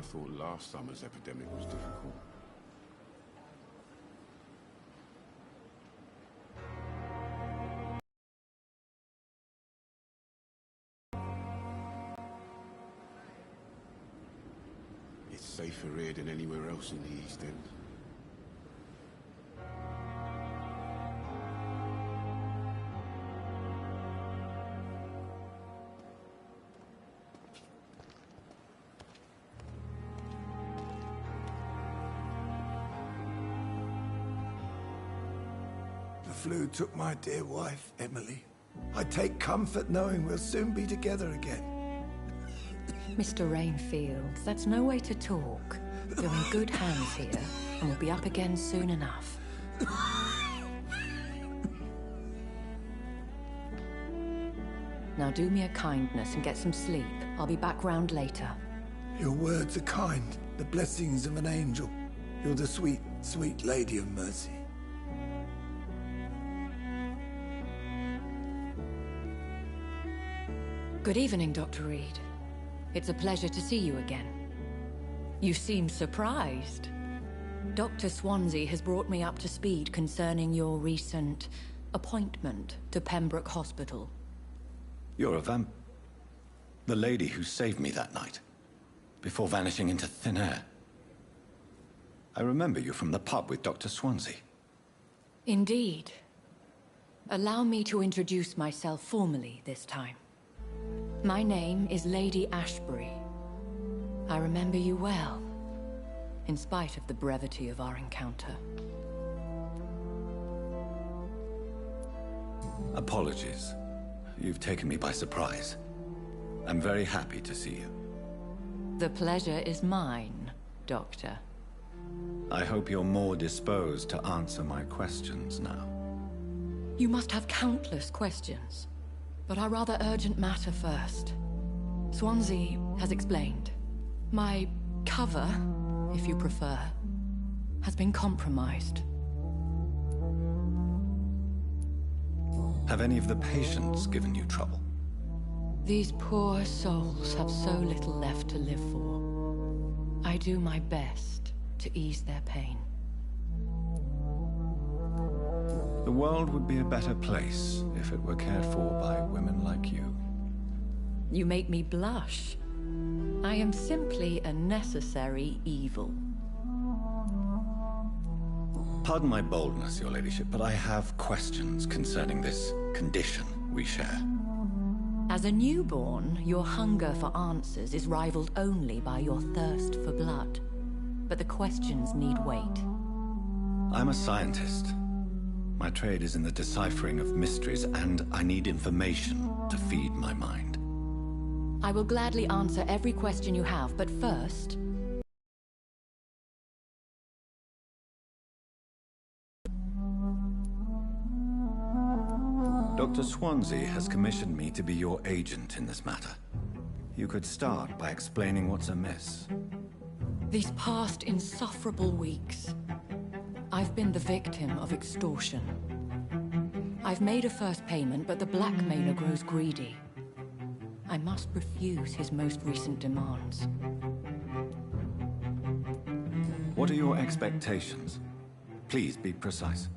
thought last summer's epidemic was difficult. It's safer here than anywhere else in the East End. The flu took my dear wife, Emily. I take comfort knowing we'll soon be together again. Mr. Rainfield, that's no way to talk. You're in good hands here, and we'll be up again soon enough. Now do me a kindness and get some sleep. I'll be back round later. Your words are kind, the blessings of an angel. You're the sweet, sweet Lady of Mercy. Good evening, Dr. Reed. It's a pleasure to see you again. You seem surprised. Dr. Swansea has brought me up to speed concerning your recent appointment to Pembroke Hospital. You're the lady who saved me that night, before vanishing into thin air. I remember you from the pub with Dr. Swansea. Indeed. Allow me to introduce myself formally this time. My name is Lady Ashbury. I remember you well, in spite of the brevity of our encounter. Apologies. You've taken me by surprise. I'm very happy to see you. The pleasure is mine, Doctor. I hope you're more disposed to answer my questions now. You must have countless questions, but our rather urgent matter first. Swansea has explained. My cover, if you prefer, has been compromised. Have any of the patients given you trouble? These poor souls have so little left to live for. I do my best to ease their pain. The world would be a better place if it were cared for by women like you. You make me blush. I am simply a necessary evil. Pardon my boldness, Your Ladyship, but I have questions concerning this condition we share. As a newborn, your hunger for answers is rivaled only by your thirst for blood. But the questions need wait. I'm a scientist. My trade is in the deciphering of mysteries, and I need information to feed my mind. I will gladly answer every question you have, but first... Dr. Swansea has commissioned me to be your agent in this matter. You could start by explaining what's amiss. These past insufferable weeks, I've been the victim of extortion. I've made a first payment, but the blackmailer grows greedy. I must refuse his most recent demands. What are your expectations? Please be precise.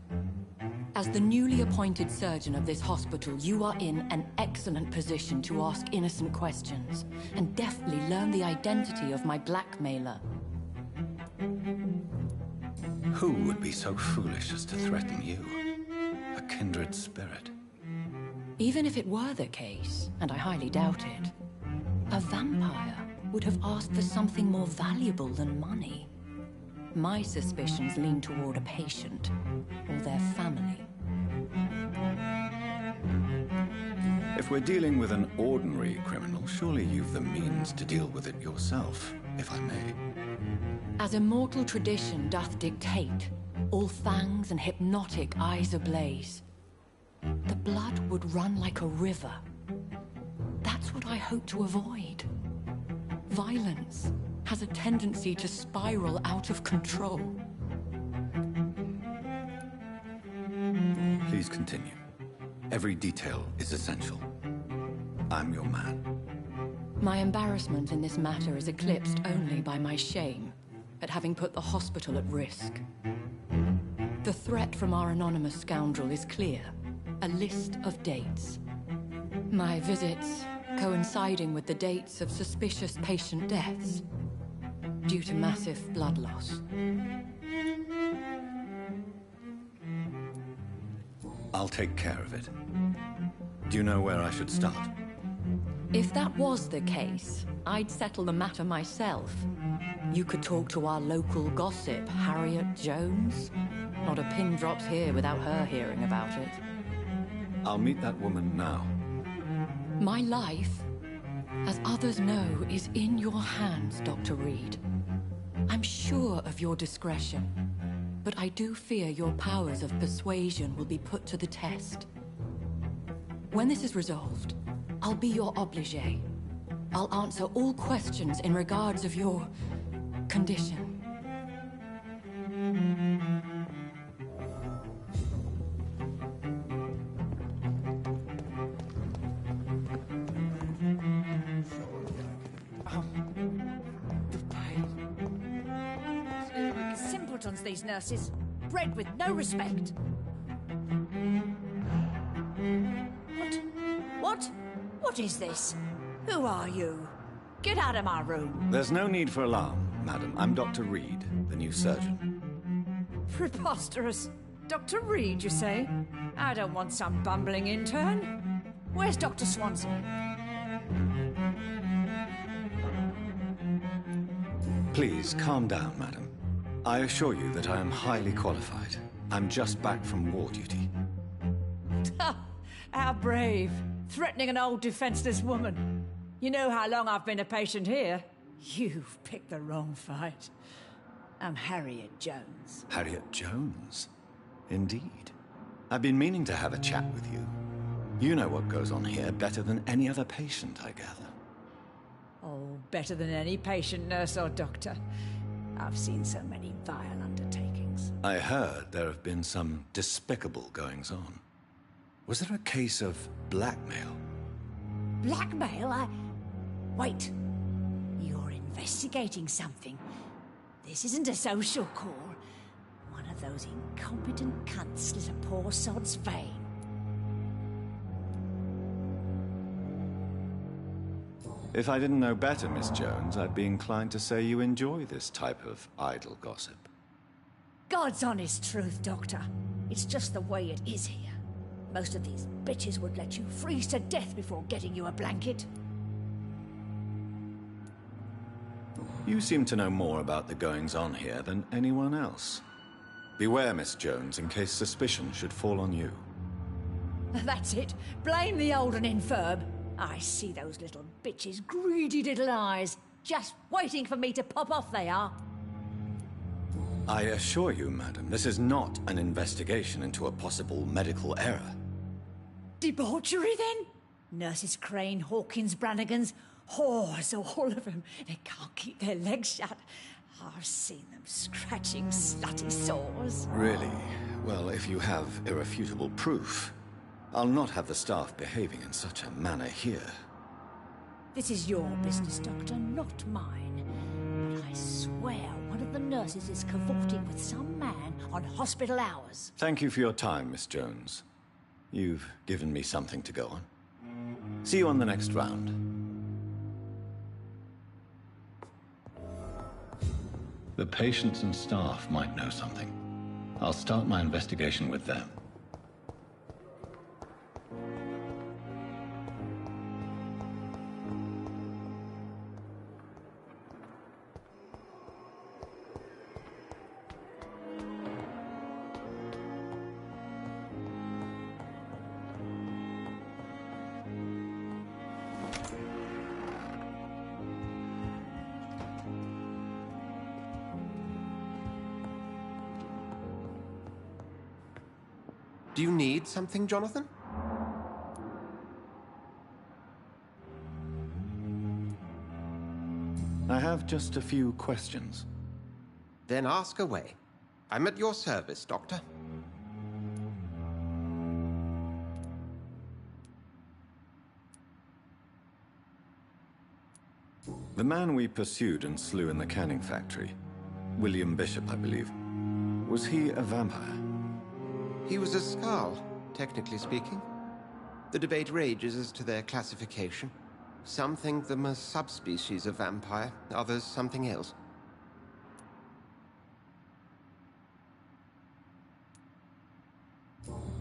As the newly appointed surgeon of this hospital, you are in an excellent position to ask innocent questions and deftly learn the identity of my blackmailer. Who would be so foolish as to threaten you? A kindred spirit. Even if it were the case, and I highly doubt it, a vampire would have asked for something more valuable than money. My suspicions lean toward a patient or their family. If we're dealing with an ordinary criminal, surely you've the means to deal with it yourself, if I may. As immortal tradition doth dictate, all fangs and hypnotic eyes ablaze, the blood would run like a river. That's what I hope to avoid. Violence has a tendency to spiral out of control. Please continue. Every detail is essential. I'm your man. My embarrassment in this matter is eclipsed only by my shame at having put the hospital at risk. The threat from our anonymous scoundrel is clear. A list of dates. My visits coinciding with the dates of suspicious patient deaths due to massive blood loss. I'll take care of it. Do you know where I should start? If that was the case, I'd settle the matter myself. You could talk to our local gossip, Harriet Jones. Not a pin drops here without her hearing about it. I'll meet that woman now. My life, as others know, is in your hands, Dr. Reed. I'm sure of your discretion, but I do fear your powers of persuasion will be put to the test. When this is resolved, I'll be your obligé. I'll answer all questions in regards of your condition. Simpletons, these nurses. Bred with no respect. What? What is this? Who are you? Get out of my room. There's no need for alarm, madam. I'm Dr. Reed, the new surgeon. Preposterous. Dr. Reed, you say? I don't want some bumbling intern. Where's Dr. Swanson? Please, calm down, madam. I assure you that I am highly qualified. I'm just back from war duty. How brave. Threatening an old defenseless woman. You know how long I've been a patient here? You've picked the wrong fight. I'm Harriet Jones. Harriet Jones? Indeed. I've been meaning to have a chat with you. You know what goes on here better than any other patient, I gather. Oh, better than any patient, nurse or doctor. I've seen so many vile undertakings. I heard there have been some despicable goings-on. Was there a case of blackmail? Blackmail? Wait. You're investigating something. This isn't a social call. One of those incompetent cunts slit a poor sod's vein. If I didn't know better, Miss Jones, I'd be inclined to say you enjoy this type of idle gossip. God's honest truth, Doctor. It's just the way it is here. Most of these bitches would let you freeze to death before getting you a blanket. You seem to know more about the goings-on here than anyone else. Beware, Miss Jones, in case suspicion should fall on you. That's it. Blame the old and infirm. I see those little bitches' greedy little eyes. Just waiting for me to pop off they are. I assure you, madam, this is not an investigation into a possible medical error. Debauchery, then? Nurses Crane, Hawkins, Brannigans, whores, all of them. They can't keep their legs shut. I've seen them scratching slutty sores. Really? Well, if you have irrefutable proof, I'll not have the staff behaving in such a manner here. This is your business, Doctor, not mine. But I swear one of the nurses is cavorting with some man on hospital hours. Thank you for your time, Miss Jones. You've given me something to go on. See you on the next round. The patients and staff might know something. I'll start my investigation with them. Do you need something, Jonathan? I have just a few questions. Then ask away. I'm at your service, Doctor. The man we pursued and slew in the canning factory, William Bishop, I believe, was he a vampire? He was a Skald, technically speaking. The debate rages as to their classification. Some think them a subspecies of vampire, others something else.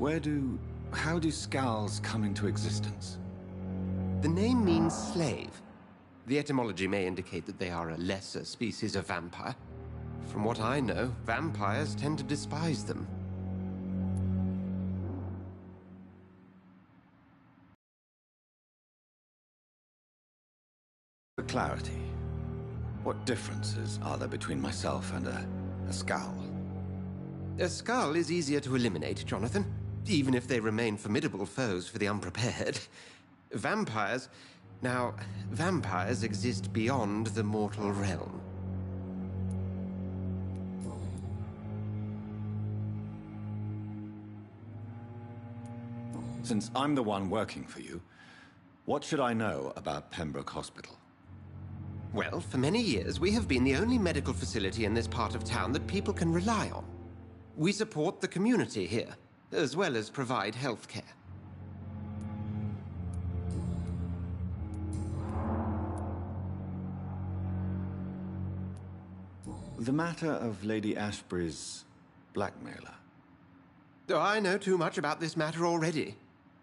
How do Skalds come into existence? The name means slave. The etymology may indicate that they are a lesser species of vampire. From what I know, vampires tend to despise them. For clarity, what differences are there between myself and a Skald? A Skald is easier to eliminate, Jonathan, even if they remain formidable foes for the unprepared. Vampires... Now, vampires exist beyond the mortal realm. Since I'm the one working for you, what should I know about Pembroke Hospital? Well, for many years, we have been the only medical facility in this part of town that people can rely on. We support the community here, as well as provide health care. The matter of Lady Ashbury's blackmailer. Oh, I know too much about this matter already.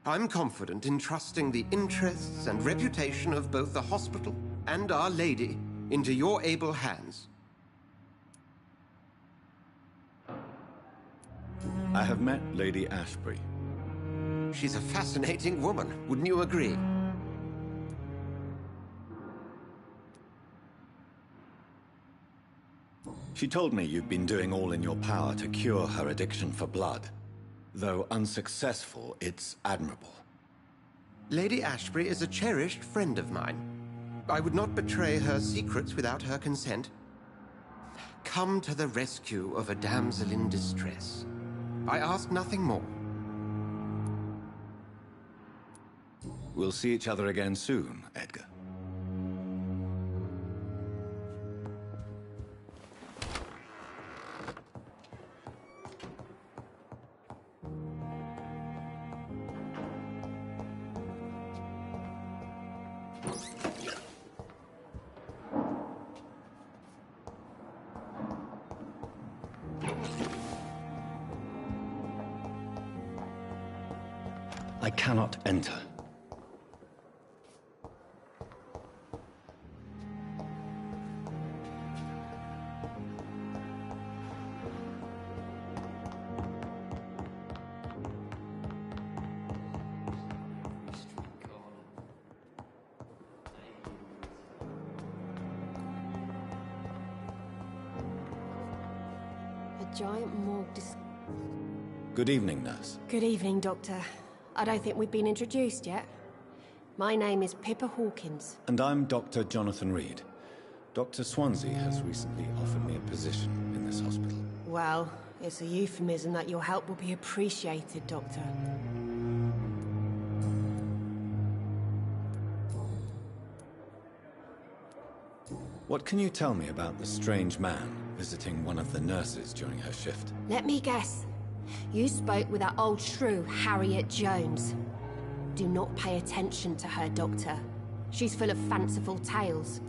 I'm confident in trusting the interests and reputation of both the hospital and Our Lady into your able hands. I have met Lady Ashbury. She's a fascinating woman, wouldn't you agree? She told me you've been doing all in your power to cure her addiction for blood. Though unsuccessful, it's admirable. Lady Ashbury is a cherished friend of mine. I would not betray her secrets without her consent. Come to the rescue of a damsel in distress. I ask nothing more. We'll see each other again soon, Edgar. I cannot enter. A giant morgue Good evening, nurse. Good evening, Doctor. I don't think we've been introduced yet. My name is Pippa Hawkins. And I'm Dr. Jonathan Reed. Dr. Swansea has recently offered me a position in this hospital. Well, it's a euphemism that your help will be appreciated, Doctor. What can you tell me about the strange man visiting one of the nurses during her shift? Let me guess. You spoke with that old shrew, Harriet Jones. Do not pay attention to her, Doctor. She's full of fanciful tales.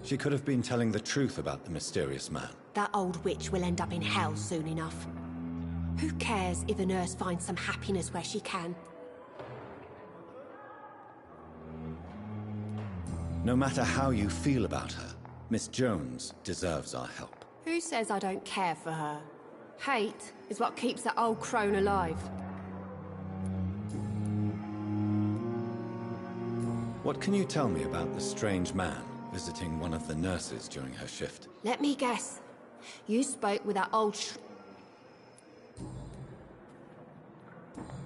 She could have been telling the truth about the mysterious man. That old witch will end up in hell soon enough. Who cares if a nurse finds some happiness where she can? No matter how you feel about her, Miss Jones deserves our help. Who says I don't care for her? Hate is what keeps that old crone alive. What can you tell me about the strange man visiting one of the nurses during her shift? Let me guess. You spoke with that old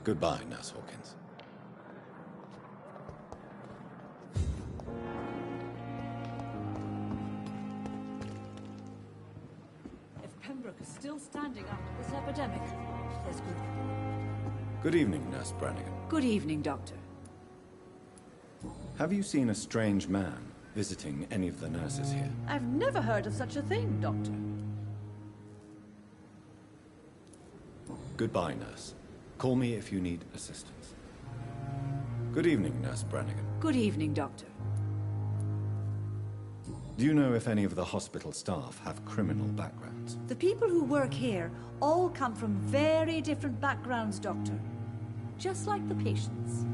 Goodbye, Nurse Hawkins. If Pembroke is still standing after this epidemic, there's good. Good evening, Nurse Brannigan. Good evening, Doctor. Have you seen a strange man visiting any of the nurses here? I've never heard of such a thing, Doctor. Goodbye, nurse. Call me if you need assistance. Good evening, Nurse Brannigan. Good evening, Doctor. Do you know if any of the hospital staff have criminal backgrounds? The people who work here all come from very different backgrounds, Doctor. Just like the patients.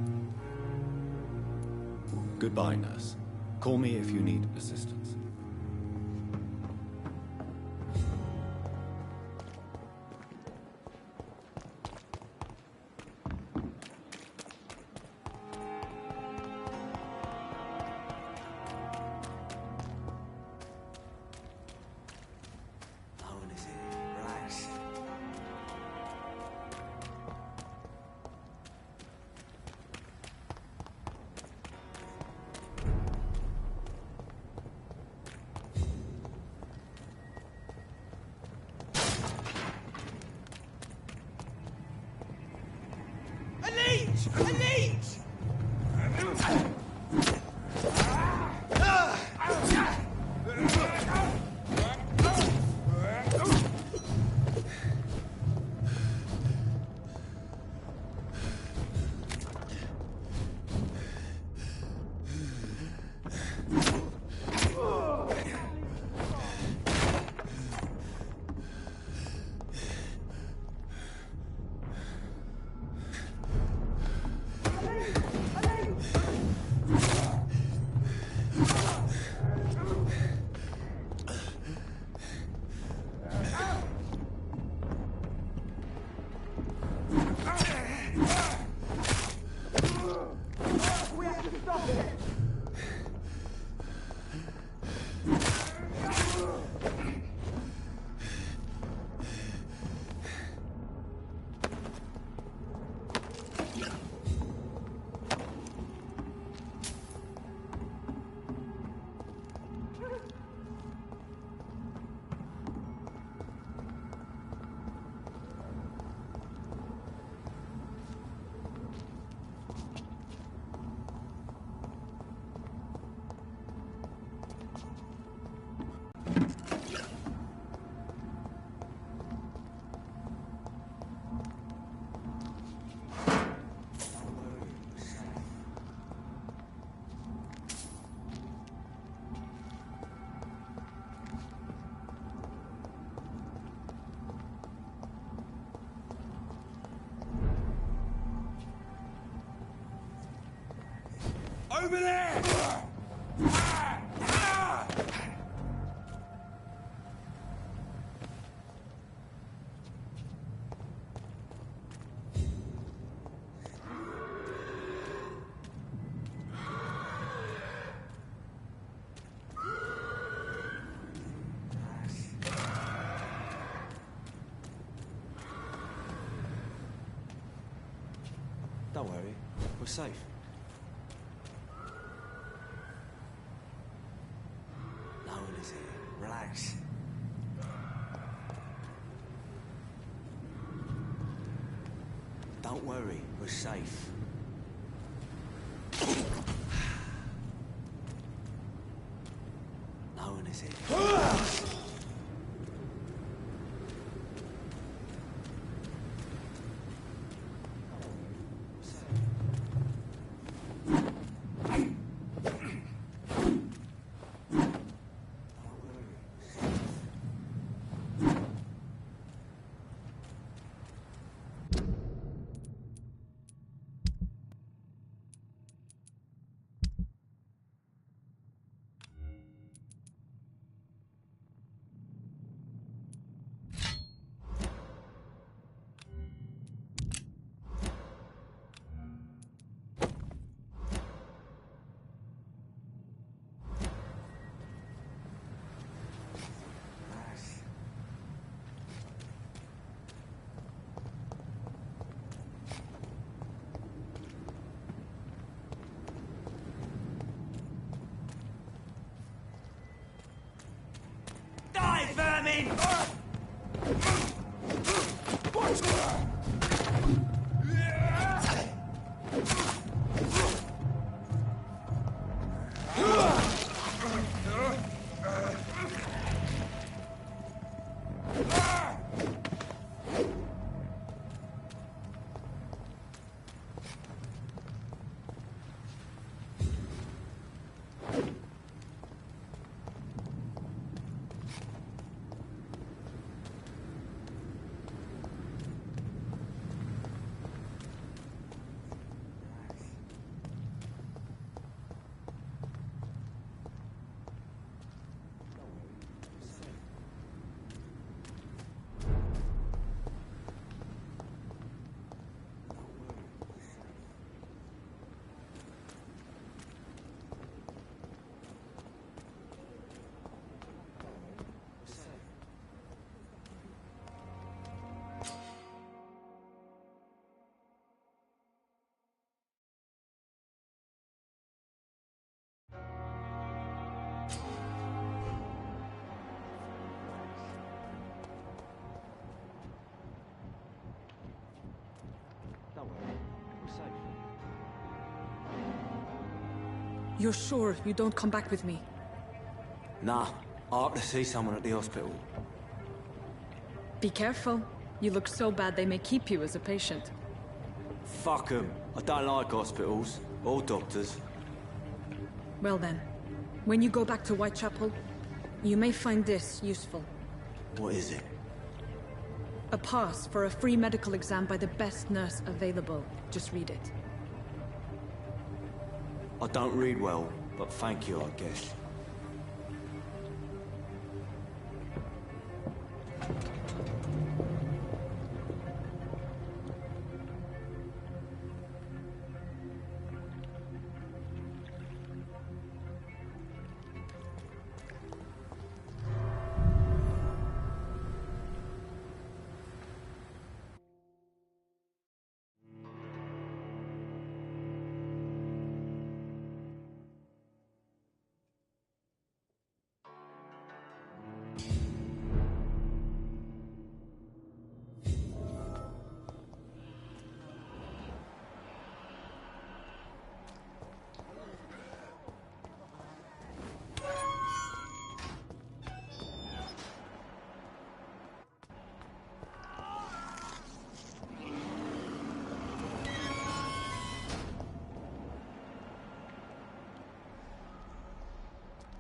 Goodbye, nurse. Call me if you need assistance. Over there! Don't worry, we're safe. No one is here. Relax. Don't worry, we're safe. No one is here. Die, vermin! You're sure you don't come back with me? Nah, I have to see someone at the hospital. Be careful. You look so bad they may keep you as a patient. Fuck 'em. I don't like hospitals. Or doctors. Well then, when you go back to Whitechapel, you may find this useful. What is it? A pass for a free medical exam by the best nurse available. Just read it. I don't read well, but thank you, I guess.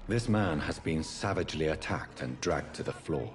This man has been savagely attacked and dragged to the floor.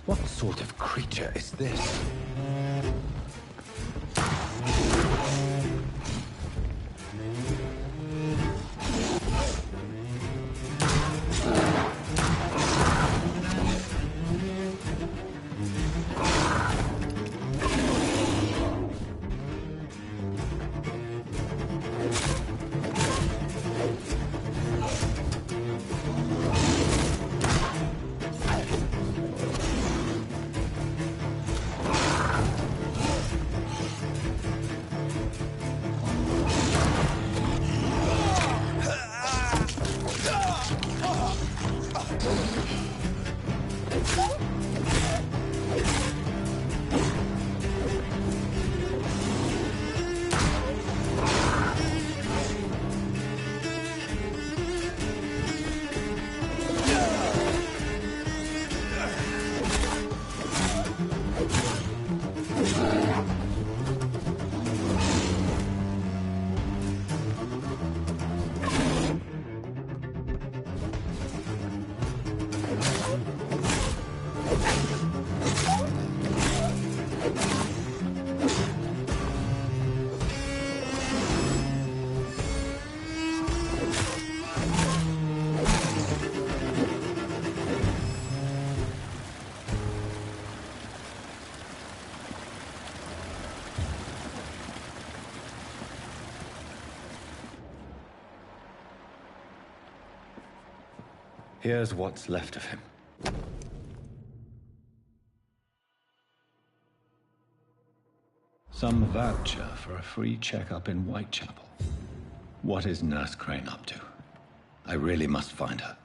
What sort of creature is this? Here's what's left of him. Some voucher for a free checkup in Whitechapel. What is Nurse Crane up to? I really must find her.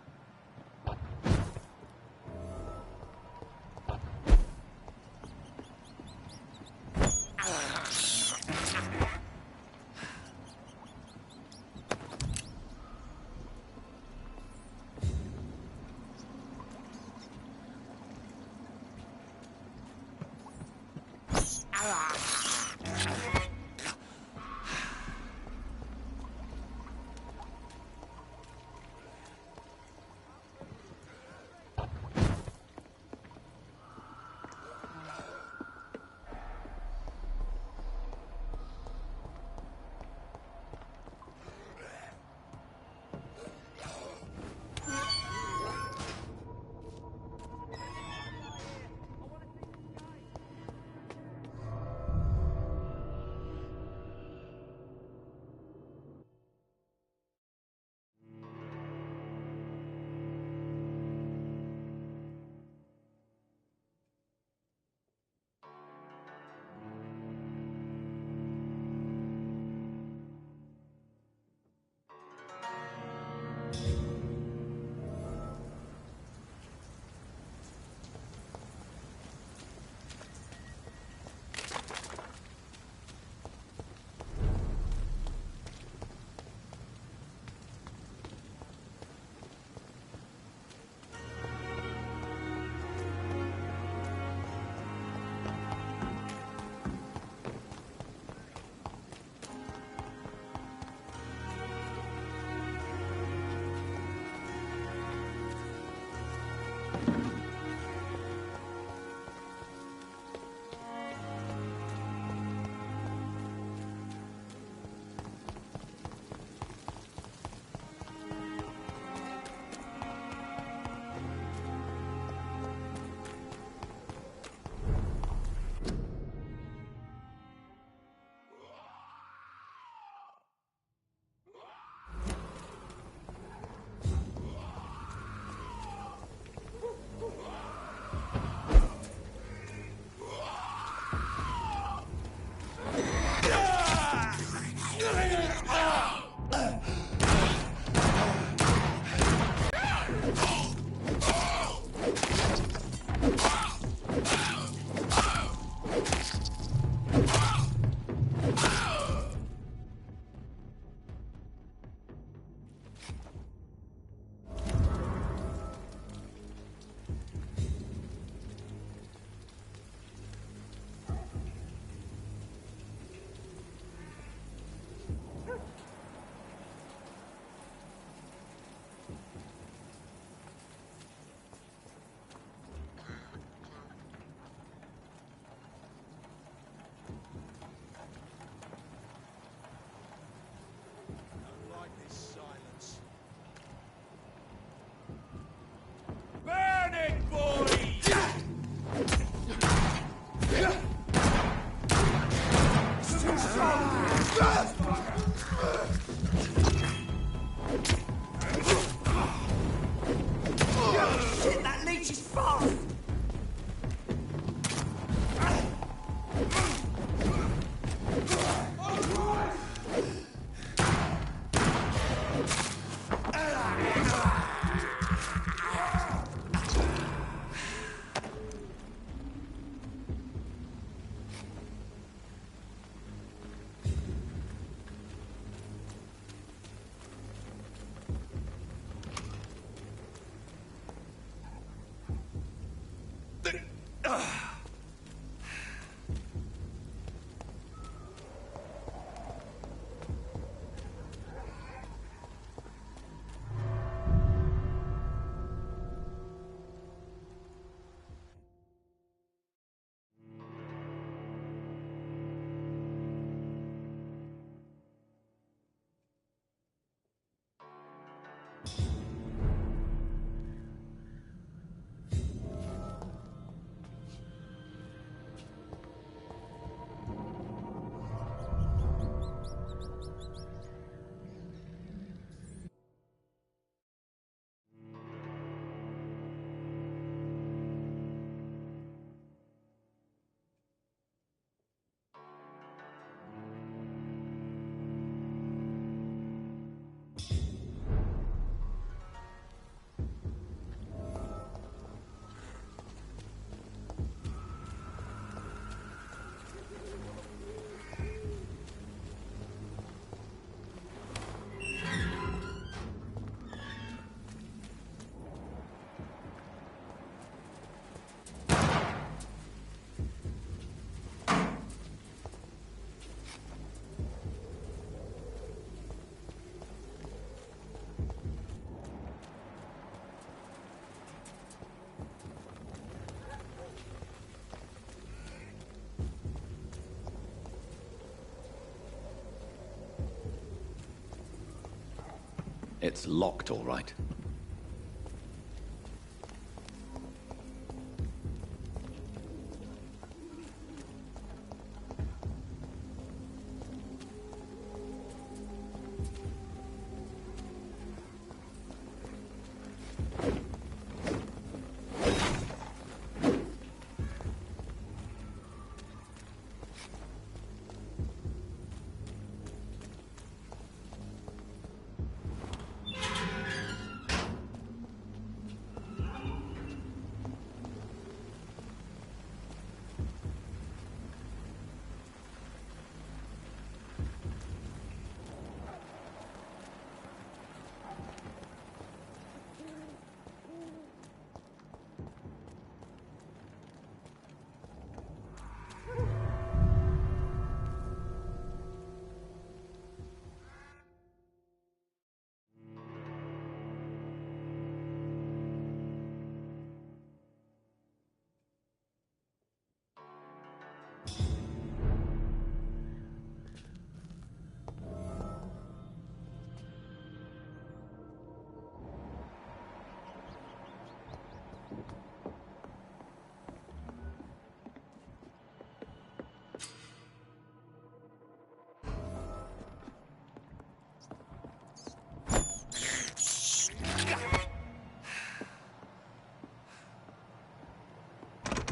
It's locked, all right.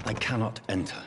I cannot enter.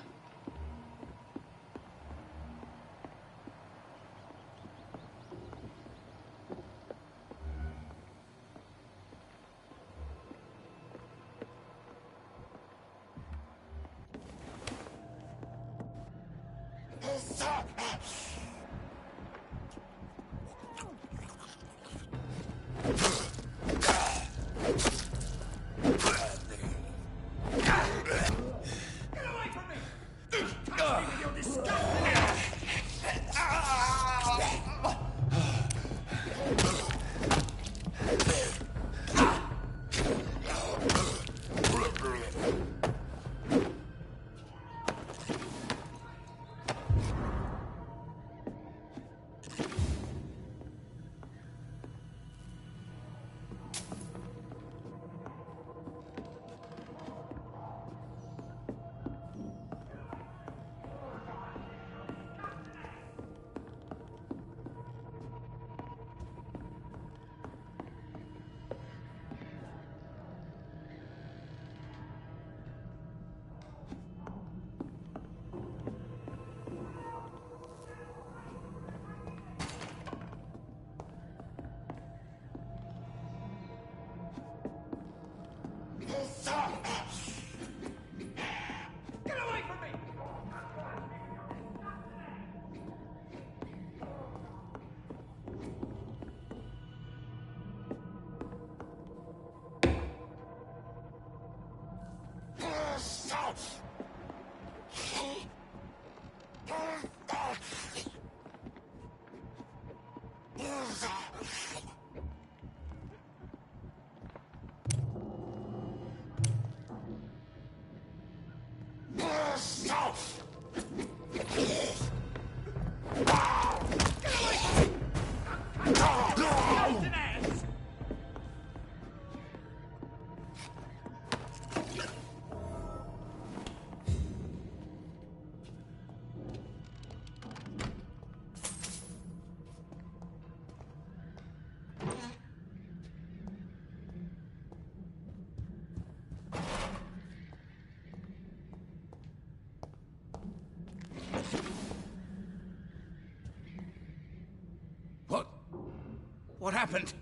What happened?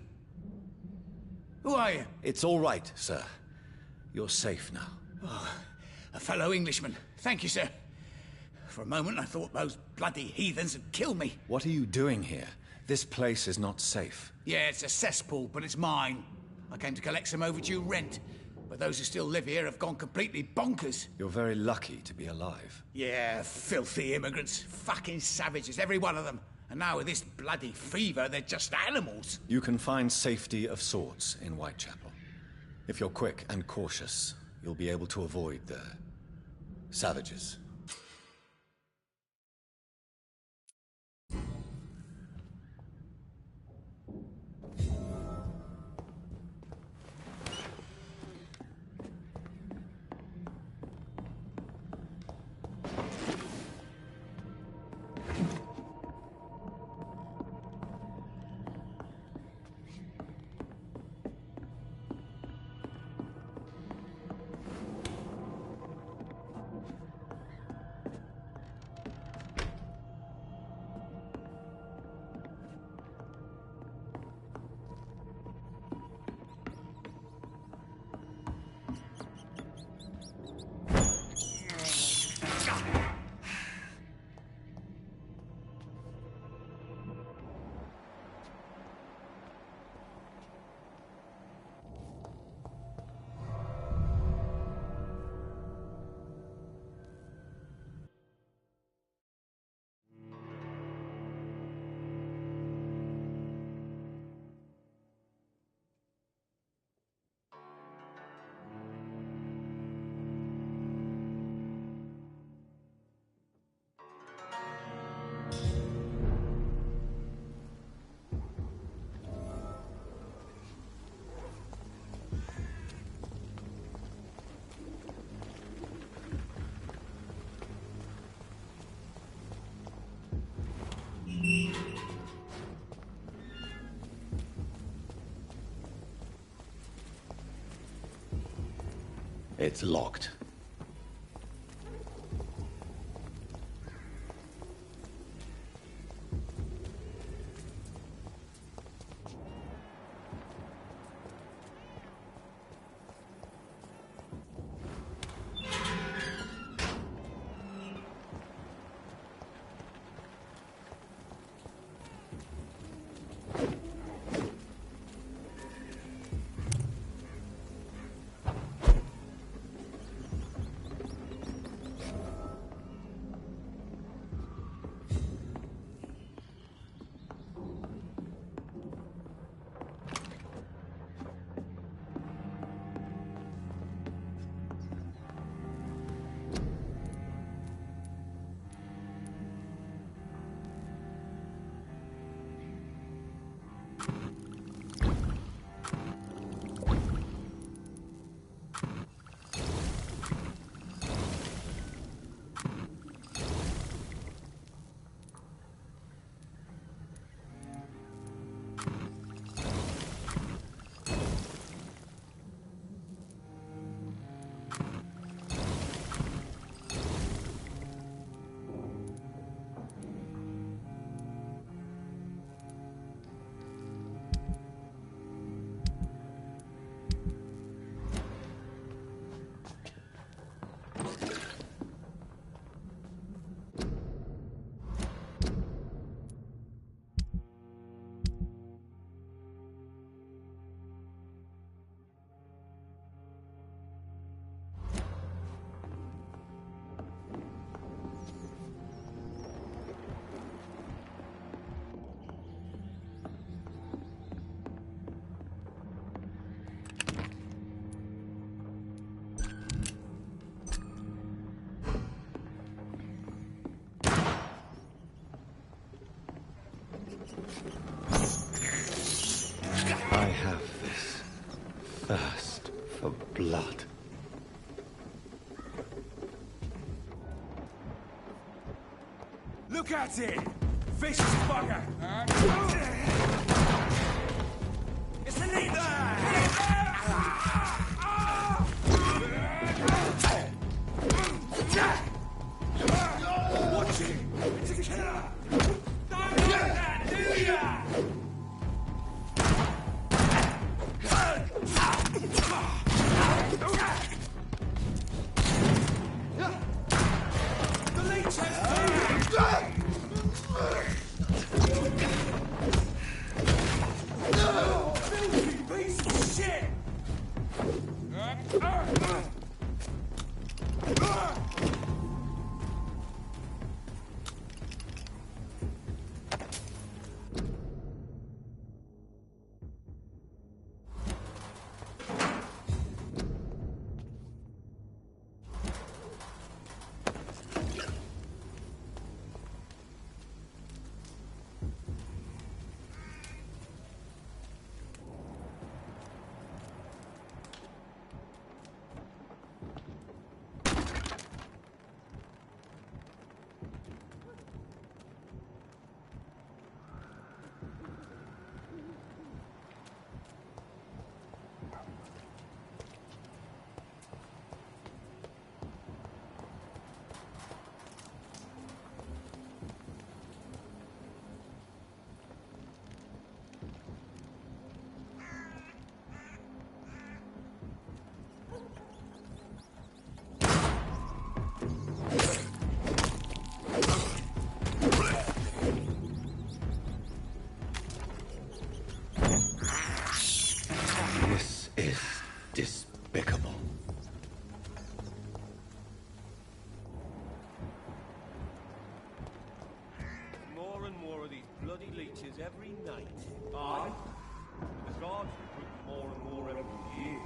Who are you? It's all right, sir. You're safe now. Oh, a fellow Englishman. Thank you, sir. For a moment, I thought those bloody heathens had killed me. What are you doing here? This place is not safe. Yeah, it's a cesspool, but it's mine. I came to collect some overdue rent, but those who still live here have gone completely bonkers. You're very lucky to be alive. Yeah, filthy immigrants. Fucking savages, every one of them. And now with this bloody fever, they're just animals. You can find safety of sorts in Whitechapel. If you're quick and cautious, you'll be able to avoid the savages. It's locked. I have this thirst for blood. Look at it! Vicious bugger! It's the leader! Watch it! It's a killer! Don't like that, do ya? The leech has filthy piece of shit! This is despicable. More and more of these bloody leeches every night. Aye. The guards recruit more and more every year.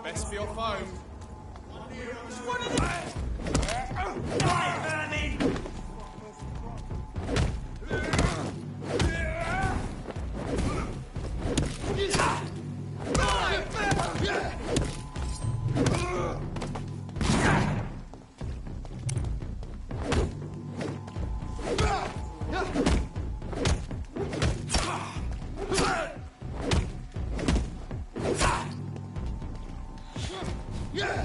Best for your phone. What is it? Die, vermin! Yeah!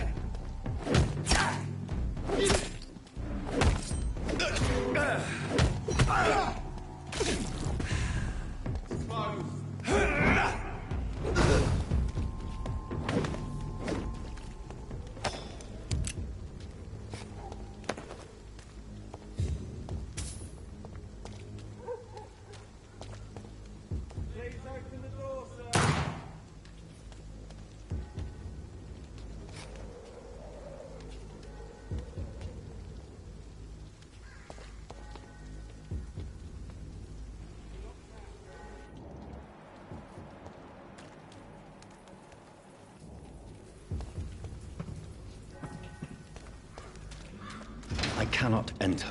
cannot enter.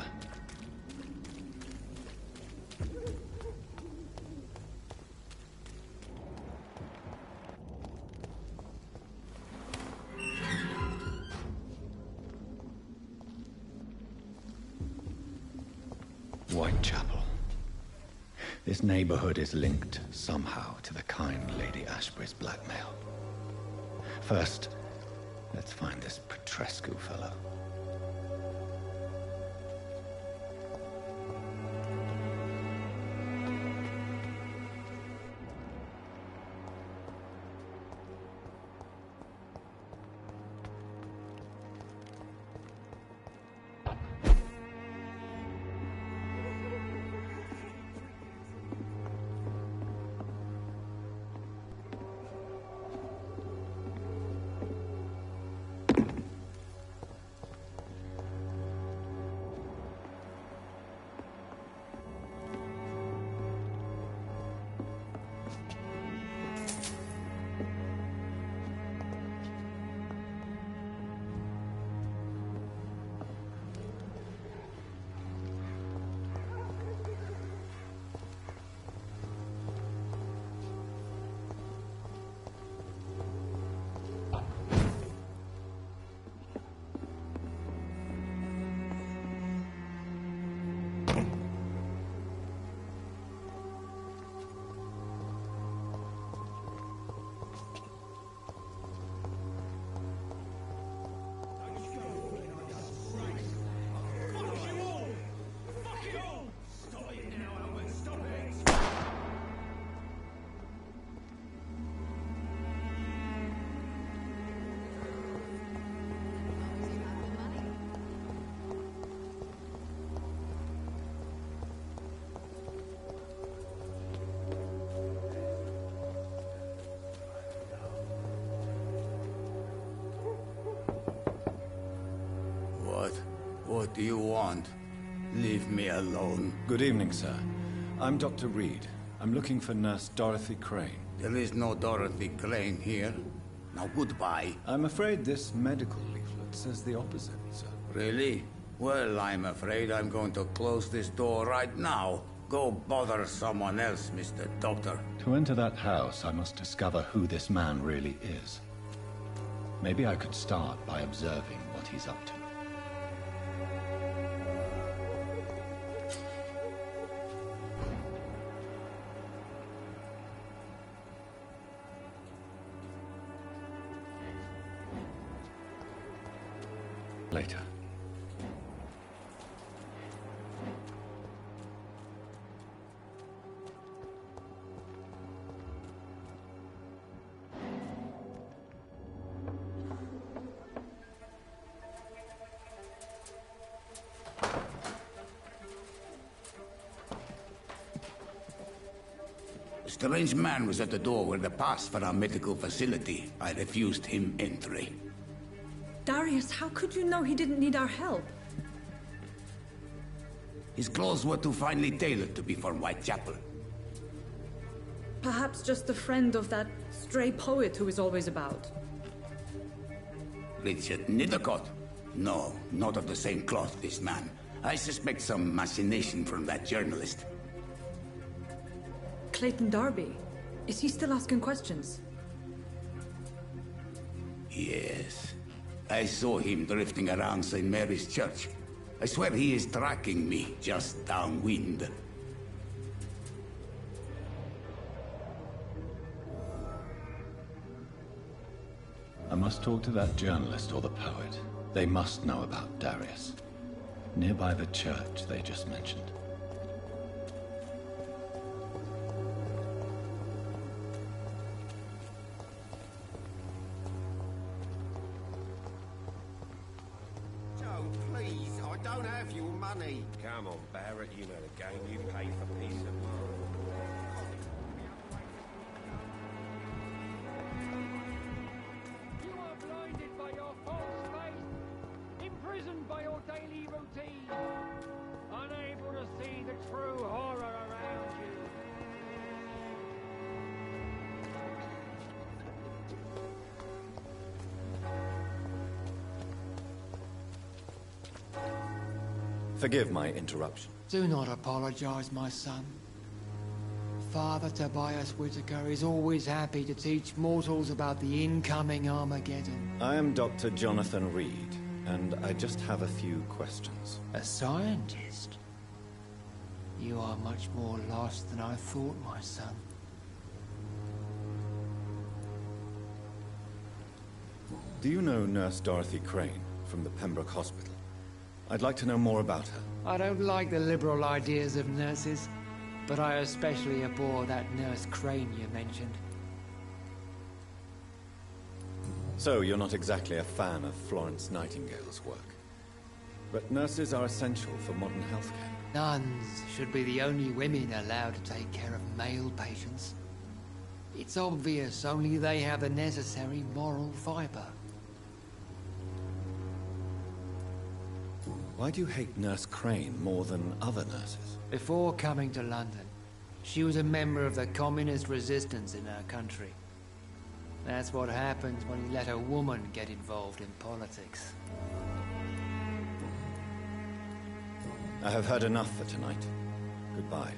Whitechapel. This neighborhood is linked somehow to the kind Lady Ashbury's blackmail. First, let's find this Petrescu fellow. What do you want? Leave me alone. Good evening, sir. I'm Dr. Reed. I'm looking for Nurse Dorothy Crane. There is no Dorothy Crane here. Now goodbye. I'm afraid this medical leaflet says the opposite, sir. Really? Well, I'm afraid I'm going to close this door right now. Go bother someone else, Mr. Doctor. To enter that house, I must discover who this man really is. Maybe I could start by observing what he's up to. Later. A strange man was at the door with a pass for our medical facility. I refused him entry. Darius, how could you know he didn't need our help? His clothes were too finely tailored to be from Whitechapel. Perhaps just a friend of that stray poet who is always about. Richard Nithercott? No, not of the same cloth, this man. I suspect some machination from that journalist. Clayton Darby. Is he still asking questions? Yes. I saw him drifting around St. Mary's Church. I swear he is tracking me, just downwind. I must talk to that journalist or the poet. They must know about Darius. Nearby the church they just mentioned. Come on, Barrett, you know the game. You pay for peace of mind. You are blinded by your false faith, imprisoned by your daily routine, unable to see the true horror around you. Forgive my interruption. Do not apologize, my son. Father Tobias Whitaker is always happy to teach mortals about the incoming Armageddon. I am Dr. Jonathan Reed, and I just have a few questions. A scientist? You are much more lost than I thought, my son. Do you know Nurse Dorothy Crane from the Pembroke Hospital? I'd like to know more about her. I don't like the liberal ideas of nurses, but I especially abhor that Nurse Crane you mentioned. So, you're not exactly a fan of Florence Nightingale's work. But nurses are essential for modern healthcare. Nuns should be the only women allowed to take care of male patients. It's obvious only they have the necessary moral fiber. Why do you hate Nurse Crane more than other nurses? Before coming to London, she was a member of the communist resistance in her country. That's what happens when you let a woman get involved in politics. I have heard enough for tonight. Goodbye.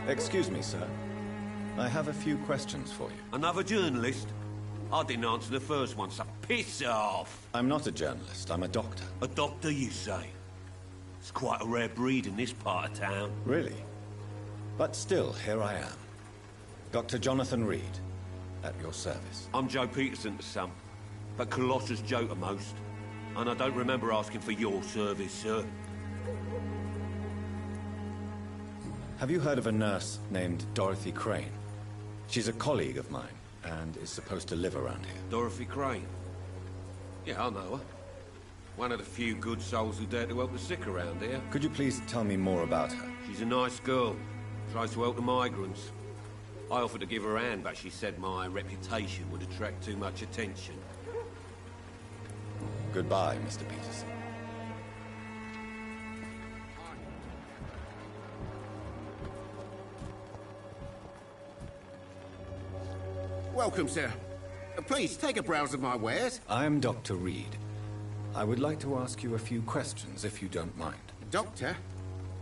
Excuse me, sir. I have a few questions for you. Another journalist? I didn't answer the first one, so piss off! I'm not a journalist, I'm a doctor. A doctor, you say? It's quite a rare breed in this part of town. Really? But still, here I am. Dr. Jonathan Reed, at your service. I'm Joe Peterson to some, but Colossus Joe to most. And I don't remember asking for your service, sir. Have you heard of a nurse named Dorothy Crane? She's a colleague of mine, and is supposed to live around here. Dorothy Crane? Yeah, I know her. One of the few good souls who dare to help the sick around here. Could you please tell me more about her? She's a nice girl. Tries to help the migrants. I offered to give her a hand, but she said my reputation would attract too much attention. Goodbye, Mr. Peterson. Welcome, sir. Please, take a browse of my wares. I am Dr. Reed. I would like to ask you a few questions, if you don't mind. Doctor?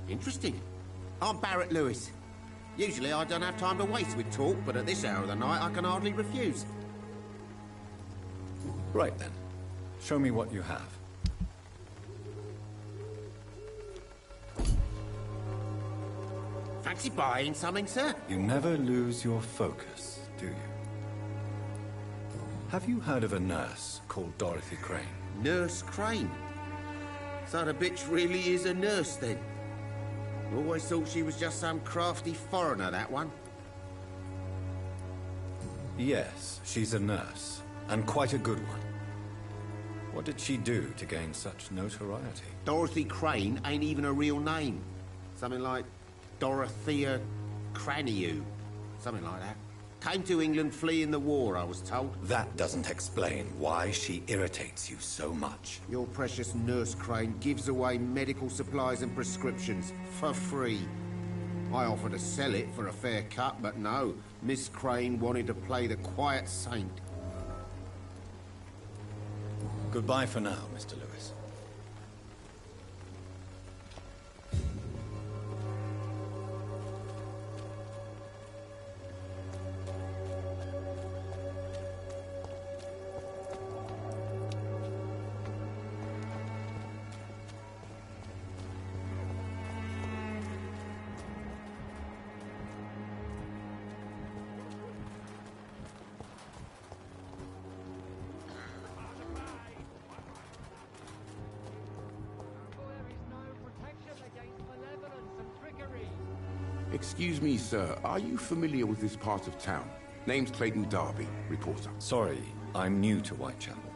Interesting. I'm Barrett Lewis. Usually I don't have time to waste with talk, but at this hour of the night I can hardly refuse. Right then. Show me what you have. Fancy buying something, sir? You never lose your focus, do you? Have you heard of a nurse called Dorothy Crane? Nurse Crane? So the bitch really is a nurse, then? Always thought she was just some crafty foreigner, that one. Yes, she's a nurse, and quite a good one. What did she do to gain such notoriety? Dorothy Crane ain't even a real name. Something like Dorothea Craniu. Something like that. Came to England fleeing the war, I was told. That doesn't explain why she irritates you so much. Your precious Nurse Crane gives away medical supplies and prescriptions for free. I offered to sell it for a fair cut, but no. Miss Crane wanted to play the quiet saint. Goodbye for now, Mr. Lewis. Excuse me, sir. Are you familiar with this part of town? Name's Clayton Darby, reporter. Sorry, I'm new to Whitechapel.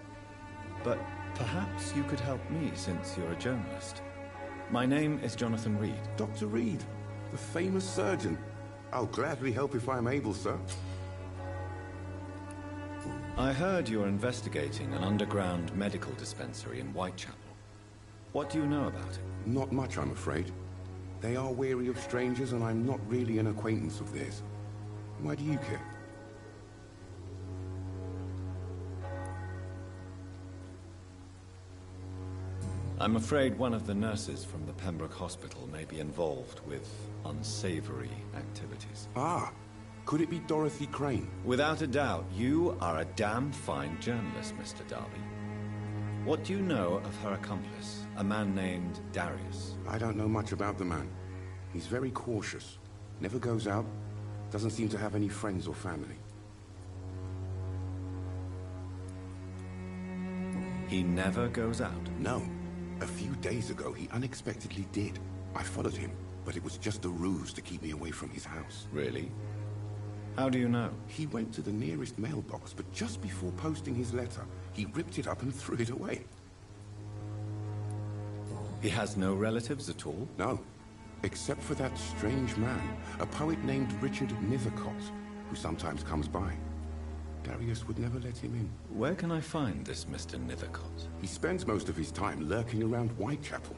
But perhaps you could help me since you're a journalist. My name is Jonathan Reed. Dr. Reed, the famous surgeon. I'll gladly help if I'm able, sir. I heard you're investigating an underground medical dispensary in Whitechapel. What do you know about it? Not much, I'm afraid. They are wary of strangers, and I'm not really an acquaintance of theirs. Why do you care? I'm afraid one of the nurses from the Pembroke Hospital may be involved with unsavory activities. Ah, could it be Dorothy Crane? Without a doubt, you are a damn fine journalist, Mr. Darby. What do you know of her accomplice, a man named Darius? I don't know much about the man. He's very cautious. Never goes out. Doesn't seem to have any friends or family. He never goes out? No. A few days ago, he unexpectedly did. I followed him, but it was just a ruse to keep me away from his house. Really? How do you know? He went to the nearest mailbox, but just before posting his letter, he ripped it up and threw it away. He has no relatives at all? No. Except for that strange man, a poet named Richard Nethercott, who sometimes comes by. Darius would never let him in. Where can I find this Mr. Nethercott? He spends most of his time lurking around Whitechapel,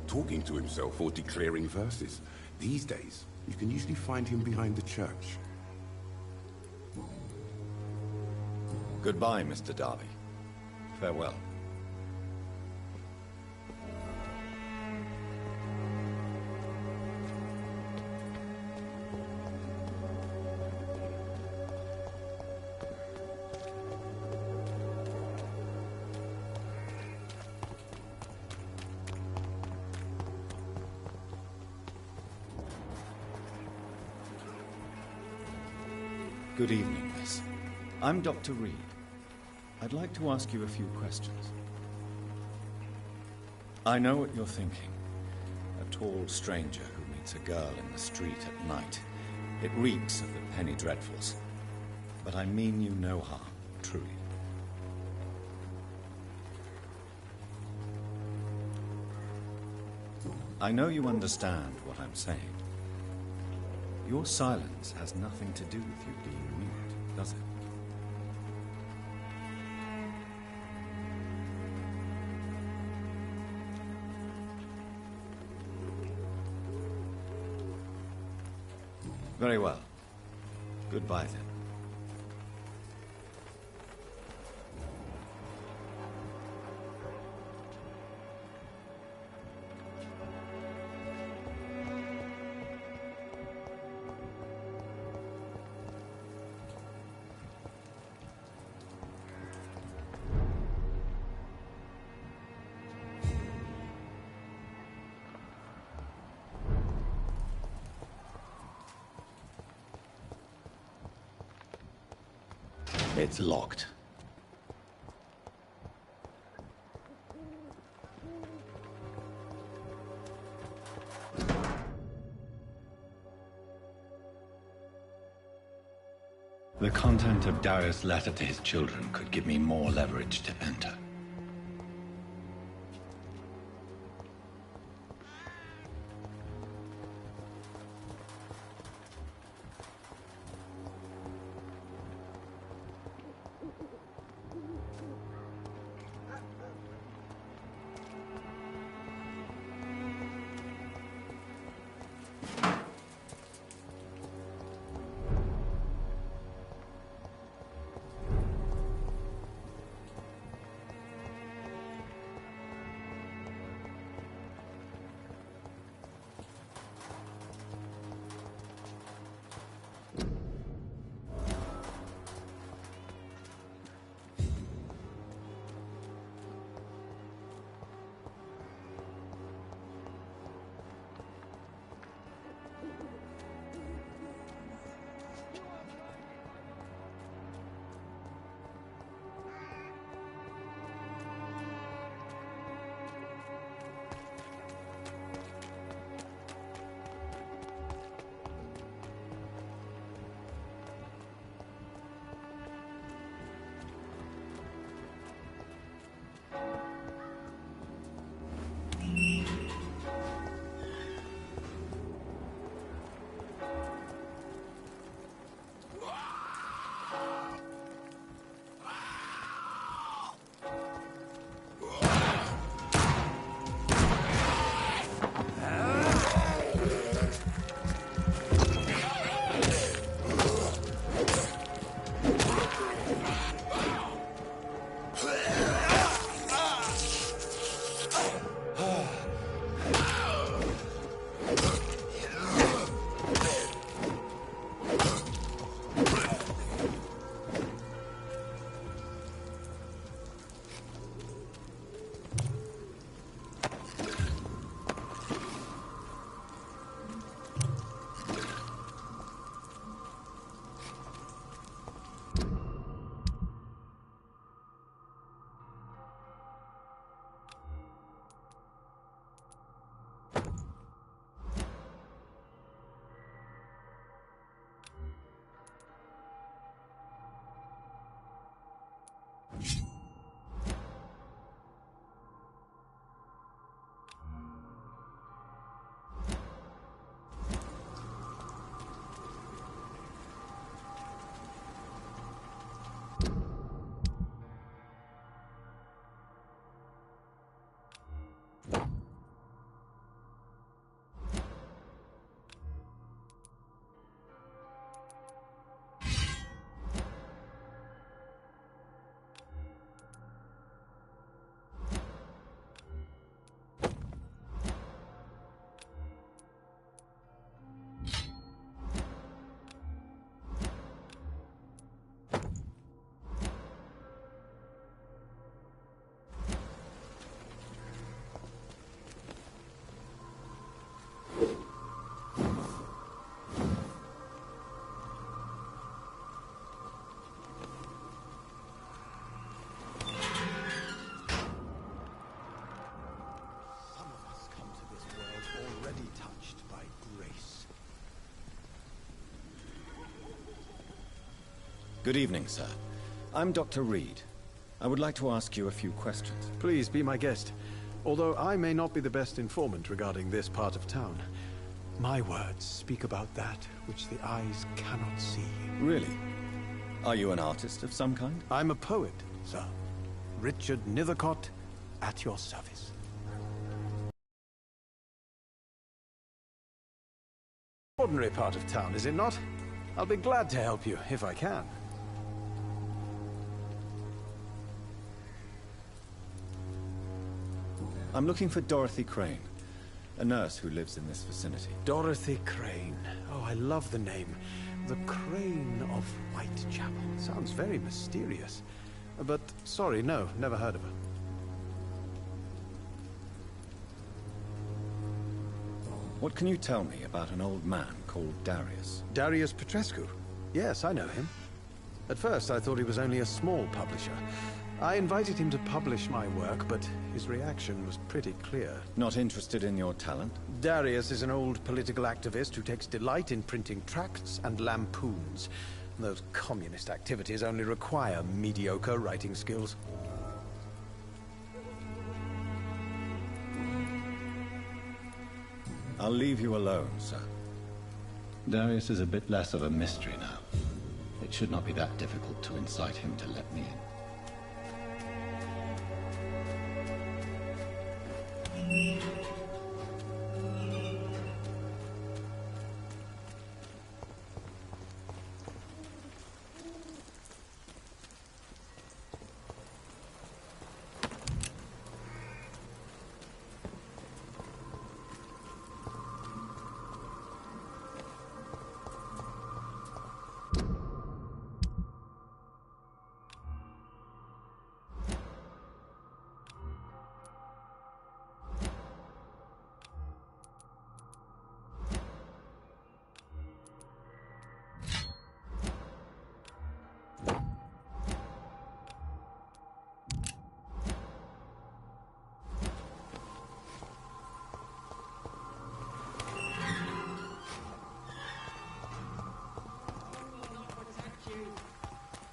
talking to himself or declaring verses. These days, you can usually find him behind the church. Goodbye, Mr. Darby. Farewell. Good evening, miss. I'm Dr. Reed. I'd like to ask you a few questions. I know what you're thinking. A tall stranger who meets a girl in the street at night. It reeks of the penny dreadfuls. But I mean you no harm, truly. I know you understand what I'm saying. Your silence has nothing to do with you being mute, does it? Very well. Goodbye, then. It's locked. The content of Darius' letter to his children could give me more leverage to enter. Good evening, sir. I'm Dr. Reed. I would like to ask you a few questions. Please be my guest. Although I may not be the best informant regarding this part of town, my words speak about that which the eyes cannot see. Really? Are you an artist of some kind? I'm a poet, sir. Richard Nethercott, at your service. Ordinary part of town, is it not? I'll be glad to help you, if I can. I'm looking for Dorothy Crane, a nurse who lives in this vicinity. Dorothy Crane. Oh, I love the name. The Crane of Whitechapel. Sounds very mysterious. But, sorry, no, never heard of her. What can you tell me about an old man called Darius? Darius Petrescu? Yes, I know him. At first, I thought he was only a small publisher. I invited him to publish my work, but his reaction was pretty clear. Not interested in your talent? Darius is an old political activist who takes delight in printing tracts and lampoons. Those communist activities only require mediocre writing skills. I'll leave you alone, sir. Darius is a bit less of a mystery now. It should not be that difficult to incite him to let me in.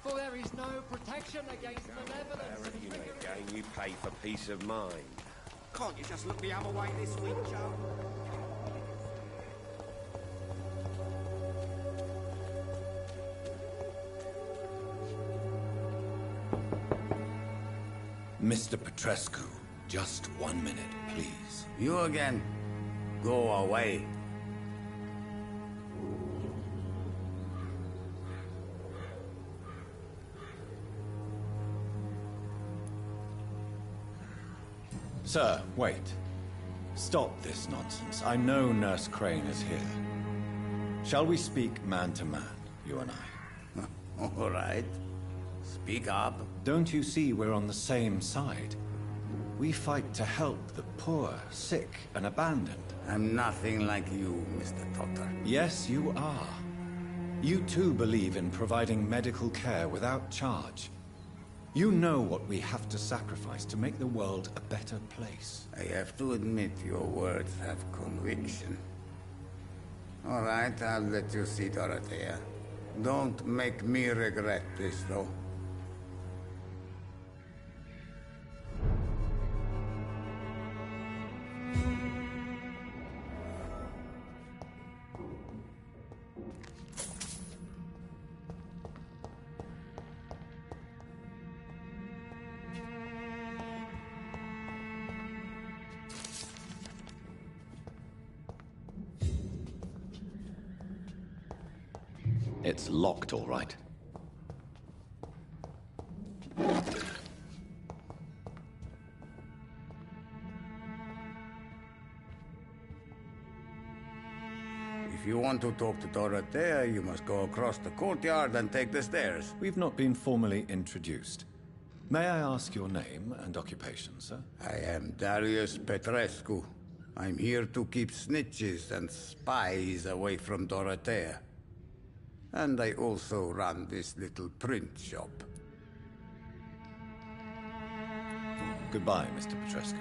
For there is no protection against malevolence. You know, gang, you pay for peace of mind. Can't you just look the other way this week, Joe? Mr. Petrescu, just 1 minute, please. You again. Go away. Sir, wait. Stop this nonsense. I know Nurse Crane is here. Shall we speak man to man, you and I? All right. Speak up. Don't you see we're on the same side? We fight to help the poor, sick, and abandoned. I'm nothing like you, Mr. Potter. Yes, you are. You too believe in providing medical care without charge. You know what we have to sacrifice to make the world a better place. I have to admit your words have conviction. All right, I'll let you see, Dorothea. Don't make me regret this, though. It's locked, all right. If you want to talk to Dorothea, you must go across the courtyard and take the stairs. We've not been formally introduced. May I ask your name and occupation, sir? I am Darius Petrescu. I'm here to keep snitches and spies away from Dorothea. And I also run this little print shop. Goodbye, Mr. Petrescu.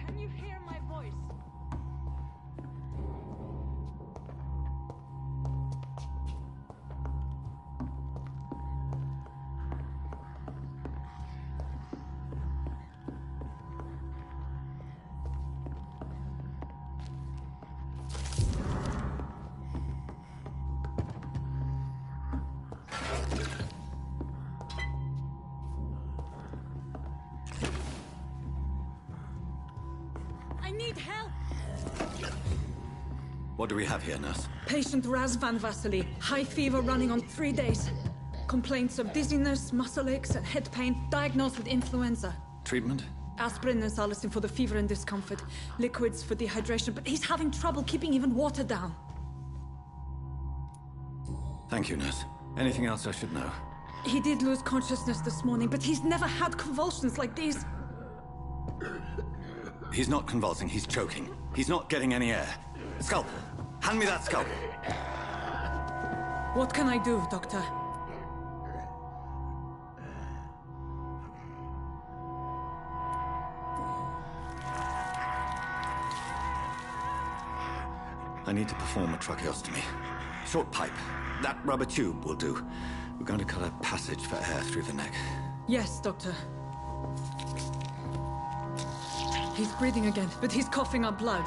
Can you hear my voice? I need help! What do we have here, nurse? Patient Raz Van Vasily. High fever running on 3 days. Complaints of dizziness, muscle aches, and head pain. Diagnosed with influenza. Treatment? Aspirin and salicin for the fever and discomfort. Liquids for dehydration, but he's having trouble keeping even water down. Thank you, nurse. Anything else I should know? He did lose consciousness this morning, but he's never had convulsions like these. He's not convulsing, he's choking. He's not getting any air. Scalpel! Hand me that scalpel! What can I do, Doctor? I need to perform a tracheostomy. Short pipe. That rubber tube will do. We're going to cut a passage for air through the neck. Yes, Doctor. He's breathing again, but he's coughing up blood.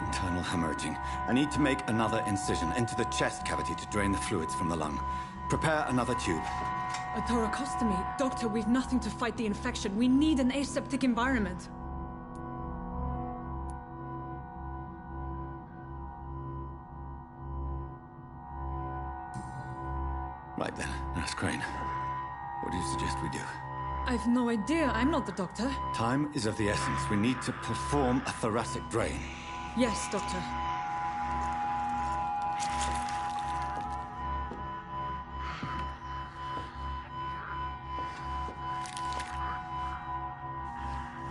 Internal hemorrhaging. I need to make another incision into the chest cavity to drain the fluids from the lung. Prepare another tube. A thoracostomy? Doctor, we've nothing to fight the infection. We need an aseptic environment. Right then, Nurse Crane. What do you suggest we do? I've no idea. I'm not the doctor. Time is of the essence. We need to perform a thoracic drain. Yes, Doctor.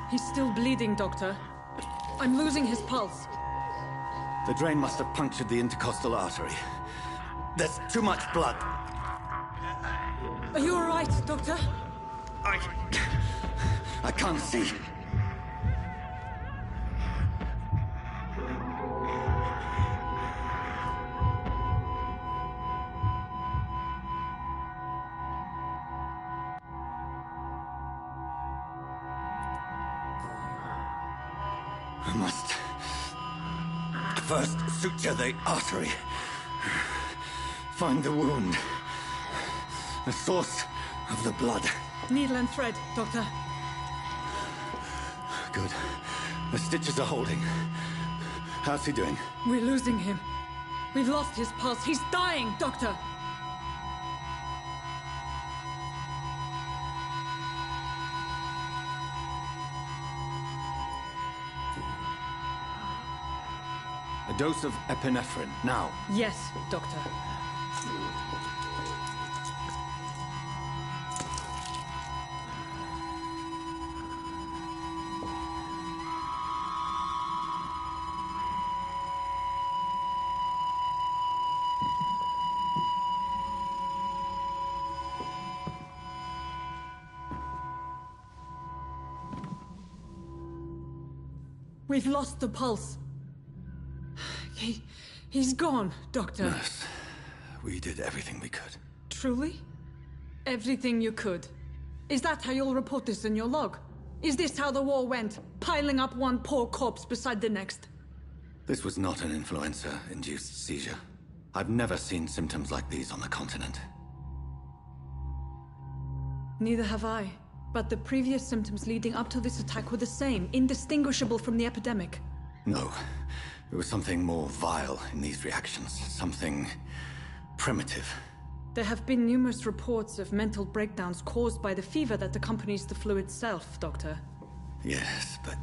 He's still bleeding, Doctor. I'm losing his pulse. The drain must have punctured the intercostal artery. There's too much blood. Are you all right, Doctor? I can't see. I must first suture the artery. Find the wound. The source of the blood. Needle and thread, Doctor. Good. The stitches are holding. How's he doing? We're losing him. We've lost his pulse. He's dying, Doctor. A dose of epinephrine, now. Yes, Doctor. We've lost the pulse. He's gone, Doctor. Nurse, we did everything we could. Truly? Everything you could. Is that how you'll report this in your log? Is this how the war went? Piling up one poor corpse beside the next? This was not an influenza-induced seizure. I've never seen symptoms like these on the continent. Neither have I. But the previous symptoms leading up to this attack were the same, indistinguishable from the epidemic. No. There was something more vile in these reactions. Something primitive. There have been numerous reports of mental breakdowns caused by the fever that accompanies the flu itself, Doctor. Yes, but...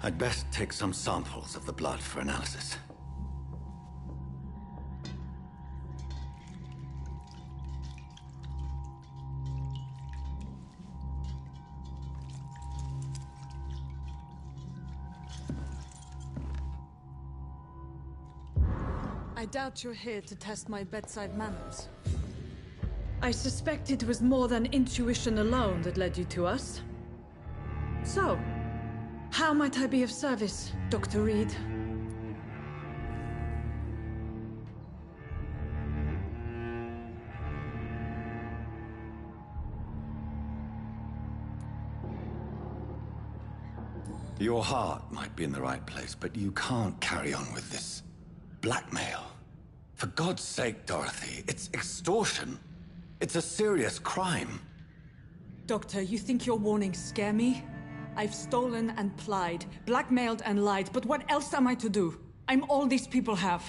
I'd best take some samples of the blood for analysis. I doubt you're here to test my bedside manners. I suspect it was more than intuition alone that led you to us. So, how might I be of service, Dr. Reed? Your heart might be in the right place, but you can't carry on with this blackmail. For God's sake, Dorothy, it's extortion. It's a serious crime. Doctor, you think your warnings scare me? I've stolen and plied, blackmailed and lied, but what else am I to do? I'm all these people have.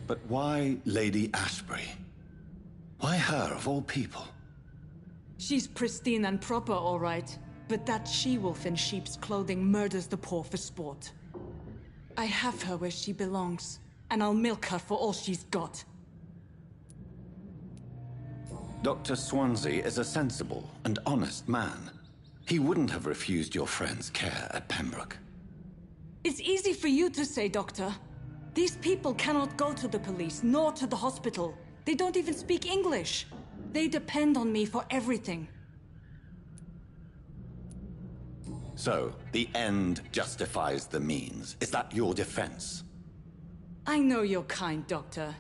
But why Lady Ashbury? Why her, of all people? She's pristine and proper, all right. But that she-wolf in sheep's clothing murders the poor for sport. I have her where she belongs, and I'll milk her for all she's got. Dr. Swansea is a sensible and honest man. He wouldn't have refused your friend's care at Pembroke. It's easy for you to say, Doctor. These people cannot go to the police, nor to the hospital. They don't even speak English. They depend on me for everything. So, the end justifies the means. Is that your defense? I know you're kind, Doctor.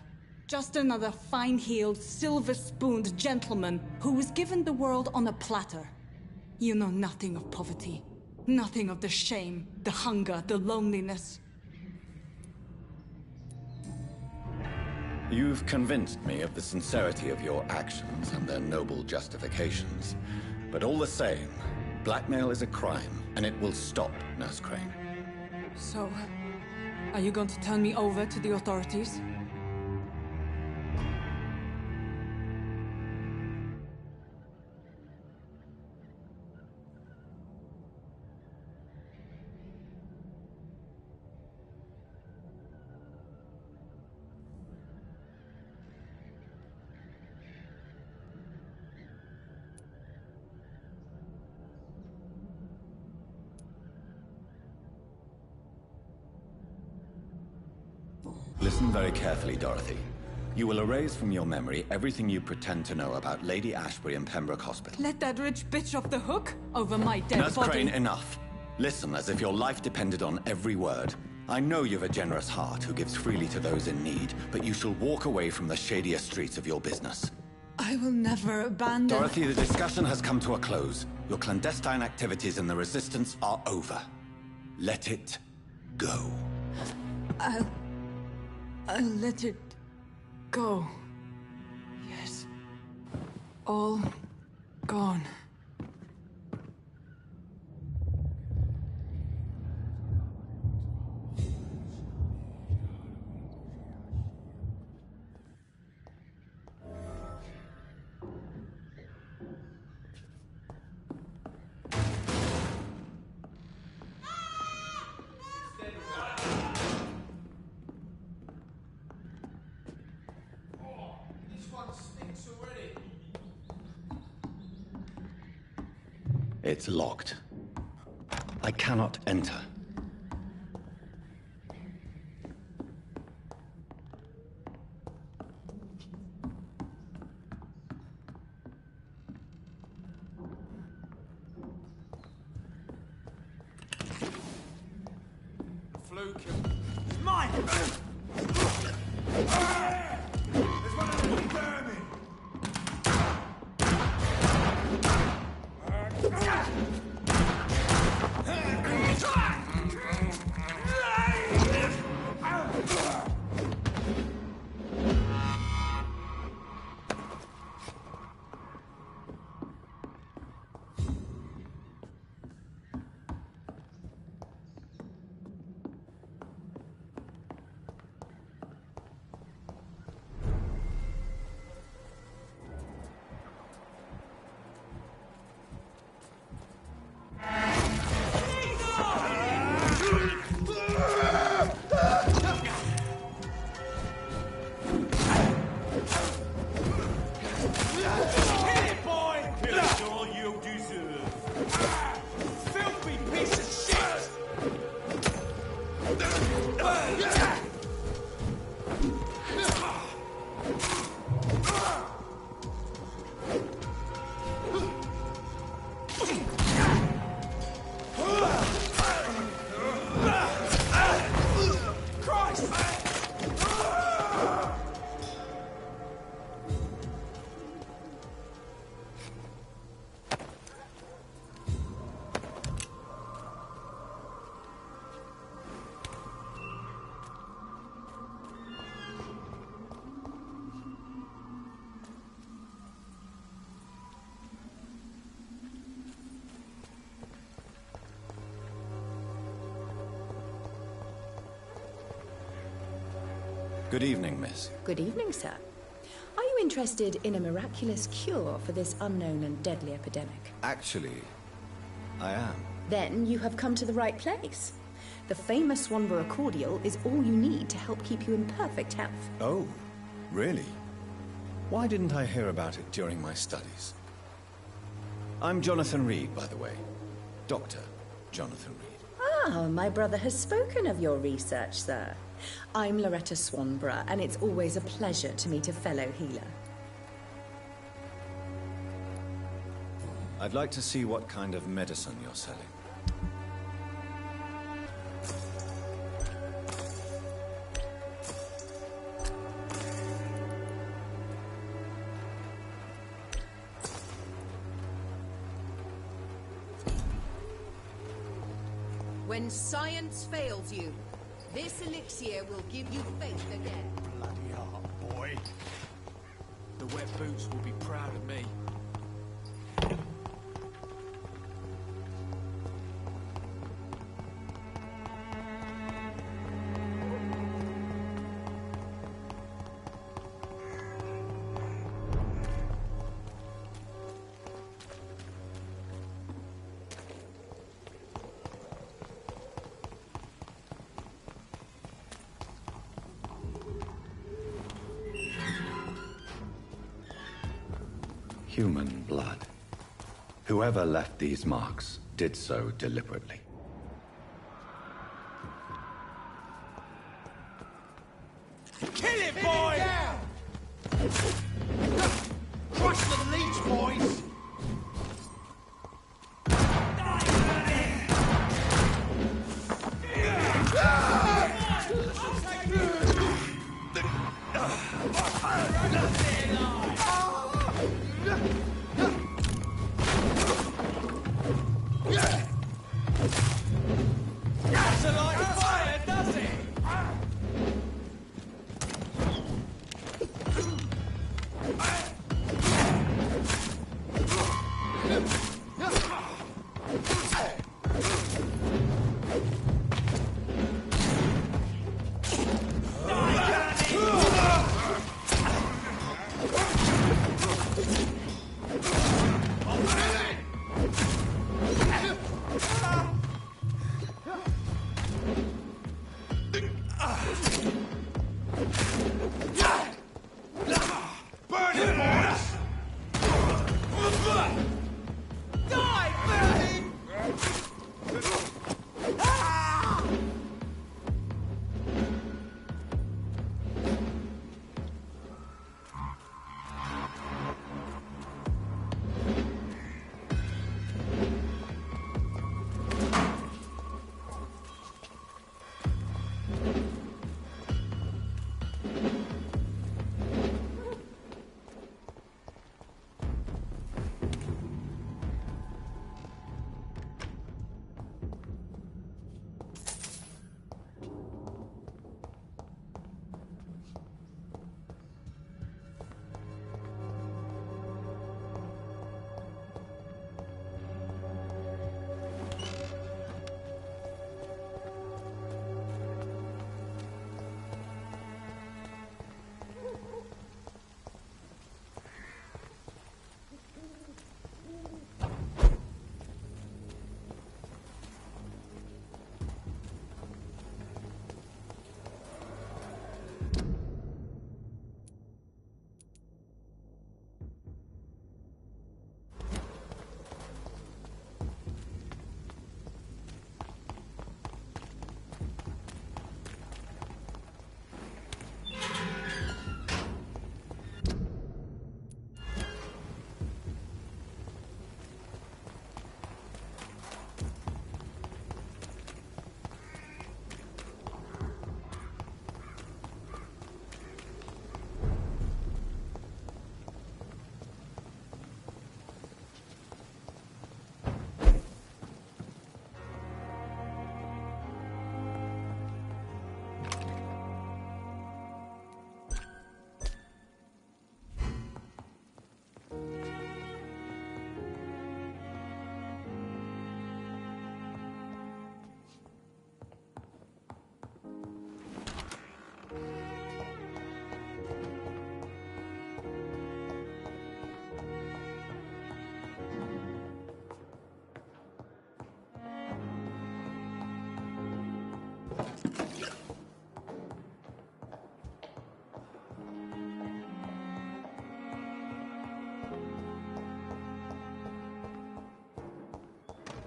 Just another fine-heeled, silver-spooned gentleman who was given the world on a platter. You know nothing of poverty. Nothing of the shame, the hunger, the loneliness. You've convinced me of the sincerity of your actions and their noble justifications. But all the same, blackmail is a crime, and it will stop, Nurse Crane. So, are you going to turn me over to the authorities? Listen very carefully, Dorothy. You will erase from your memory everything you pretend to know about Lady Ashbury and Pembroke Hospital. Let that rich bitch off the hook over my dead Nurse body. Crane, enough. Listen as if your life depended on every word. I know you've a generous heart who gives freely to those in need, but you shall walk away from the shadier streets of your business. I will never abandon... Dorothy, the discussion has come to a close. Your clandestine activities in the Resistance are over. Let it go. I'll let it go. Yes. All gone. one stinks already. It's locked. I cannot enter. Fluke. It's mine! There's one of them vermin! Good evening, miss. Good evening, sir. Are you interested in a miraculous cure for this unknown and deadly epidemic? Actually, I am. Then you have come to the right place. The famous Swanborough cordial is all you need to help keep you in perfect health. Oh, really? Why didn't I hear about it during my studies? I'm Jonathan Reed, by the way. Dr. Jonathan Reed. Ah, my brother has spoken of your research, sir. I'm Loretta Swanborough, and it's always a pleasure to meet a fellow healer. I'd like to see what kind of medicine you're selling. When science fails you, this elixir will give you faith again. Bloody heart, boy. The wet boots will be proud of me. Human blood. Whoever left these marks did so deliberately. Kill it, boy! Crush the leech, boys! Doesn't like fire, does it?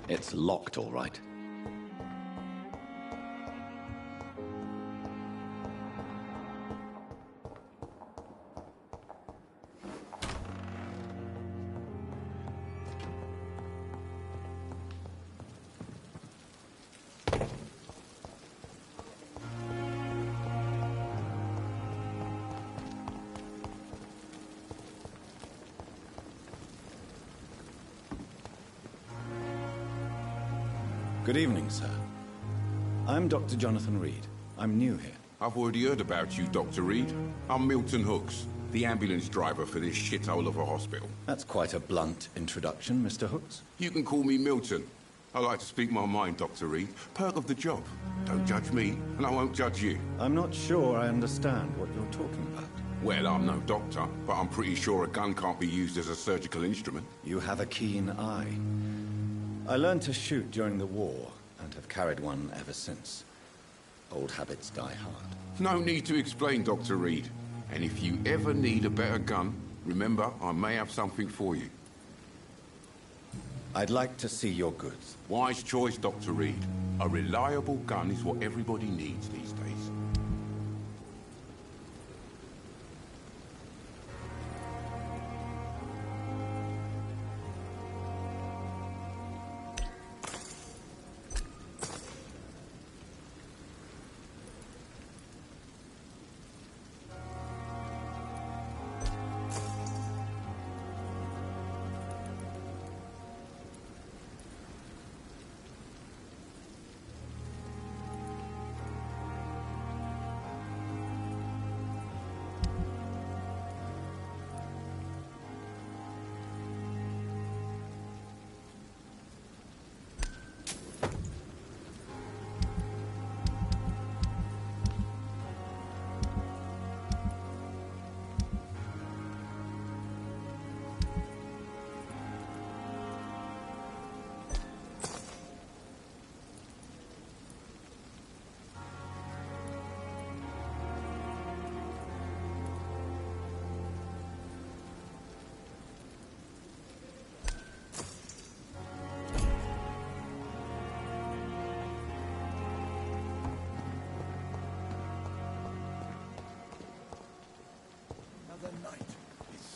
It's locked, all right. Good evening, sir. I'm Dr. Jonathan Reed. I'm new here. I've already heard about you, Dr. Reed. I'm Milton Hooks, the ambulance driver for this shithole of a hospital. That's quite a blunt introduction, Mr. Hooks. You can call me Milton. I like to speak my mind, Dr. Reed. Perk of the job. Don't judge me, and I won't judge you. I'm not sure I understand what you're talking about. Well, I'm no doctor, but I'm pretty sure a gun can't be used as a surgical instrument. You have a keen eye. I learned to shoot during the war, and have carried one ever since. Old habits die hard. No need to explain, Dr. Reed. And if you ever need a better gun, remember, I may have something for you. I'd like to see your goods. Wise choice, Dr. Reed. A reliable gun is what everybody needs these days.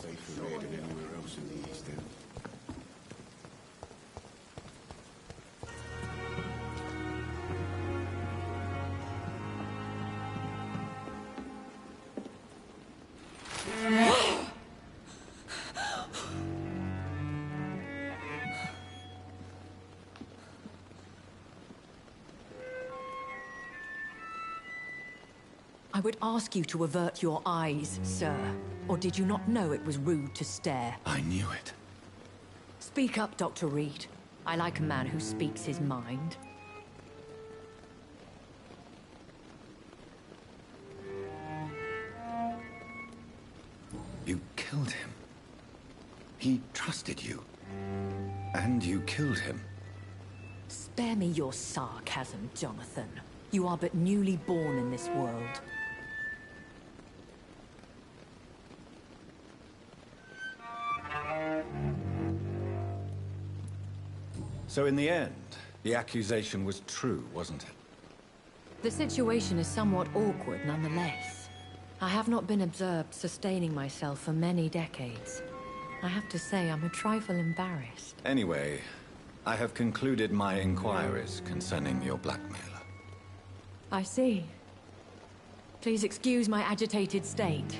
Safer here than anywhere else in the East End. I would ask you to avert your eyes, sir. Or did you not know it was rude to stare? I knew it. Speak up, Dr. Reed. I like a man who speaks his mind. You killed him. He trusted you. And you killed him. Spare me your sarcasm, Jonathan. You are but newly born in this world. So in the end, the accusation was true, wasn't it? The situation is somewhat awkward nonetheless. I have not been observed sustaining myself for many decades. I have to say I'm a trifle embarrassed. Anyway, I have concluded my inquiries concerning your blackmailer. I see. Please excuse my agitated state.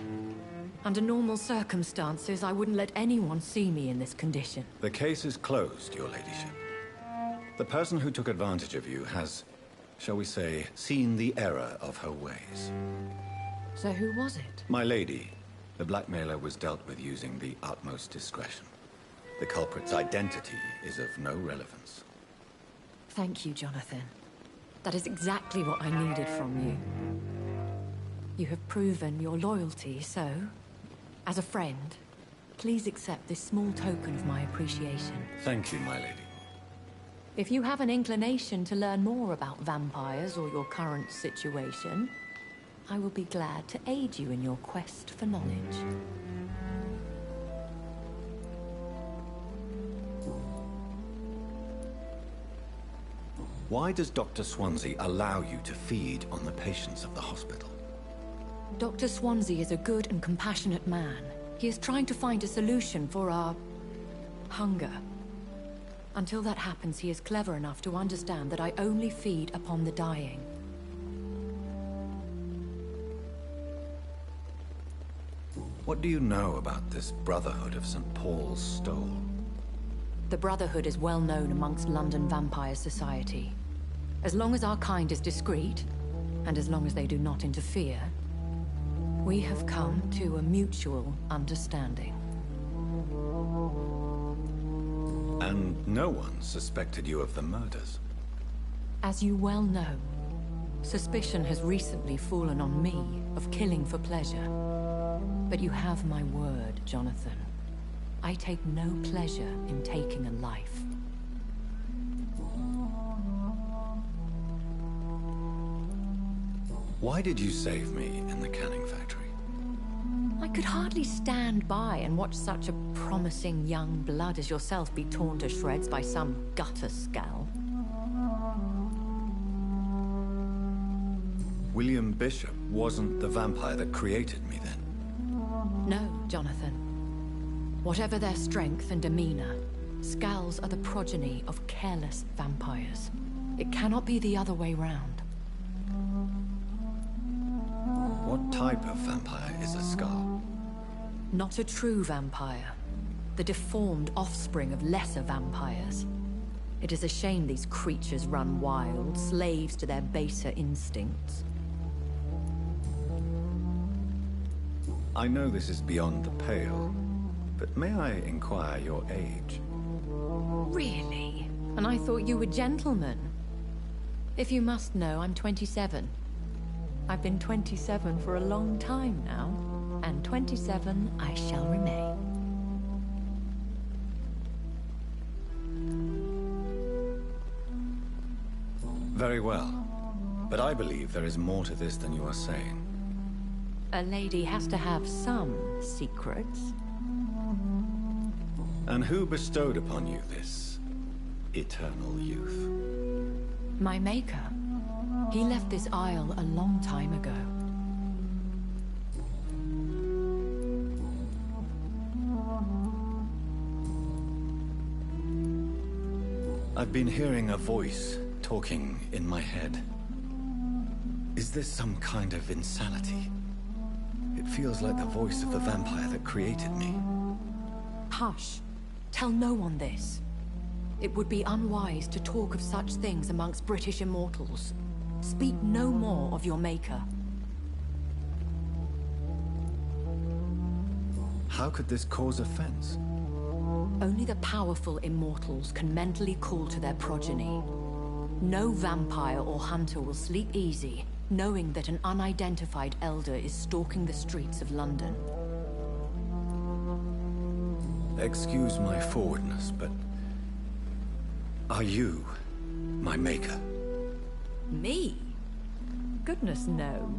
Under normal circumstances, I wouldn't let anyone see me in this condition. The case is closed, your ladyship. The person who took advantage of you has, shall we say, seen the error of her ways. So who was it? My lady, the blackmailer was dealt with using the utmost discretion. The culprit's identity is of no relevance. Thank you, Jonathan. That is exactly what I needed from you. You have proven your loyalty, so, as a friend, please accept this small token of my appreciation. Thank you, my lady. If you have an inclination to learn more about vampires or your current situation, I will be glad to aid you in your quest for knowledge. Why does Dr. Swansea allow you to feed on the patients of the hospital? Dr. Swansea is a good and compassionate man. He is trying to find a solution for our hunger. Until that happens, he is clever enough to understand that I only feed upon the dying. What do you know about this Brotherhood of St. Paul's Stole? The Brotherhood is well known amongst London Vampire Society. As long as our kind is discreet, and as long as they do not interfere, we have come to a mutual understanding. And no one suspected you of the murders? As you well know, suspicion has recently fallen on me of killing for pleasure. But you have my word, Jonathan. I take no pleasure in taking a life. Why did you save me in the canning factory? I could hardly stand by and watch such a promising young blood as yourself be torn to shreds by some gutter scowl. William Bishop wasn't the vampire that created me then? No, Jonathan. Whatever their strength and demeanor, Scowls are the progeny of careless vampires. It cannot be the other way round. What type of vampire is a Scowl? Not a true vampire. The deformed offspring of lesser vampires. It is a shame these creatures run wild, slaves to their baser instincts. I know this is beyond the pale, but may I inquire your age? Really? And I thought you were gentlemen. If you must know, I'm 27. I've been 27 for a long time now, and 27 I shall remain. Very well, but I believe there is more to this than you are saying. A lady has to have some secrets. And who bestowed upon you this eternal youth? My maker. He left this isle a long time ago. I've been hearing a voice talking in my head. Is this some kind of insanity? It feels like the voice of the vampire that created me. Hush. Tell no one this. It would be unwise to talk of such things amongst British immortals. Speak no more of your maker. How could this cause offense? Only the powerful immortals can mentally call to their progeny. No vampire or hunter will sleep easy, knowing that an unidentified elder is stalking the streets of London. Excuse my forwardness, but are you my maker? Me? Goodness, no.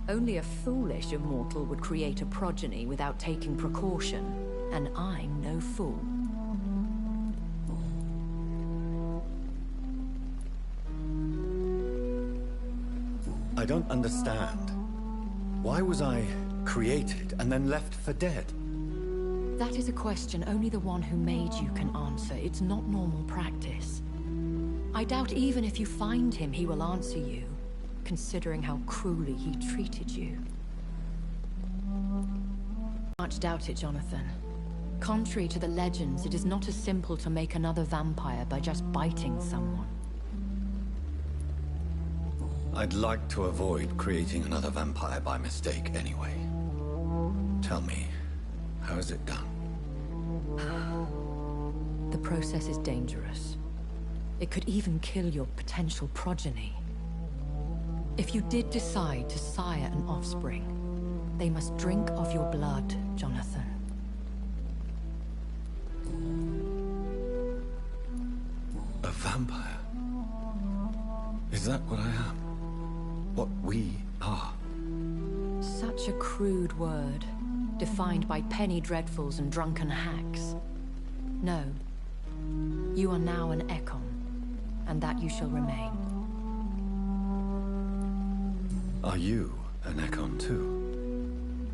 Only a foolish immortal would create a progeny without taking precaution, and I'm no fool. I don't understand. Why was I created and then left for dead? That is a question only the one who made you can answer. It's not normal practice. I doubt even if you find him, he will answer you, considering how cruelly he treated you. Much doubt it, Jonathan. Contrary to the legends, it is not as simple to make another vampire by just biting someone. I'd like to avoid creating another vampire by mistake anyway. Tell me, how is it done? The process is dangerous. It could even kill your potential progeny. If you did decide to sire an offspring, they must drink of your blood, Jonathan. A vampire? Is that what I am? What we are? Such a crude word, defined by penny dreadfuls and drunken hacks. No. You are now an Ekon, and that you shall remain. Are you an Ekon too?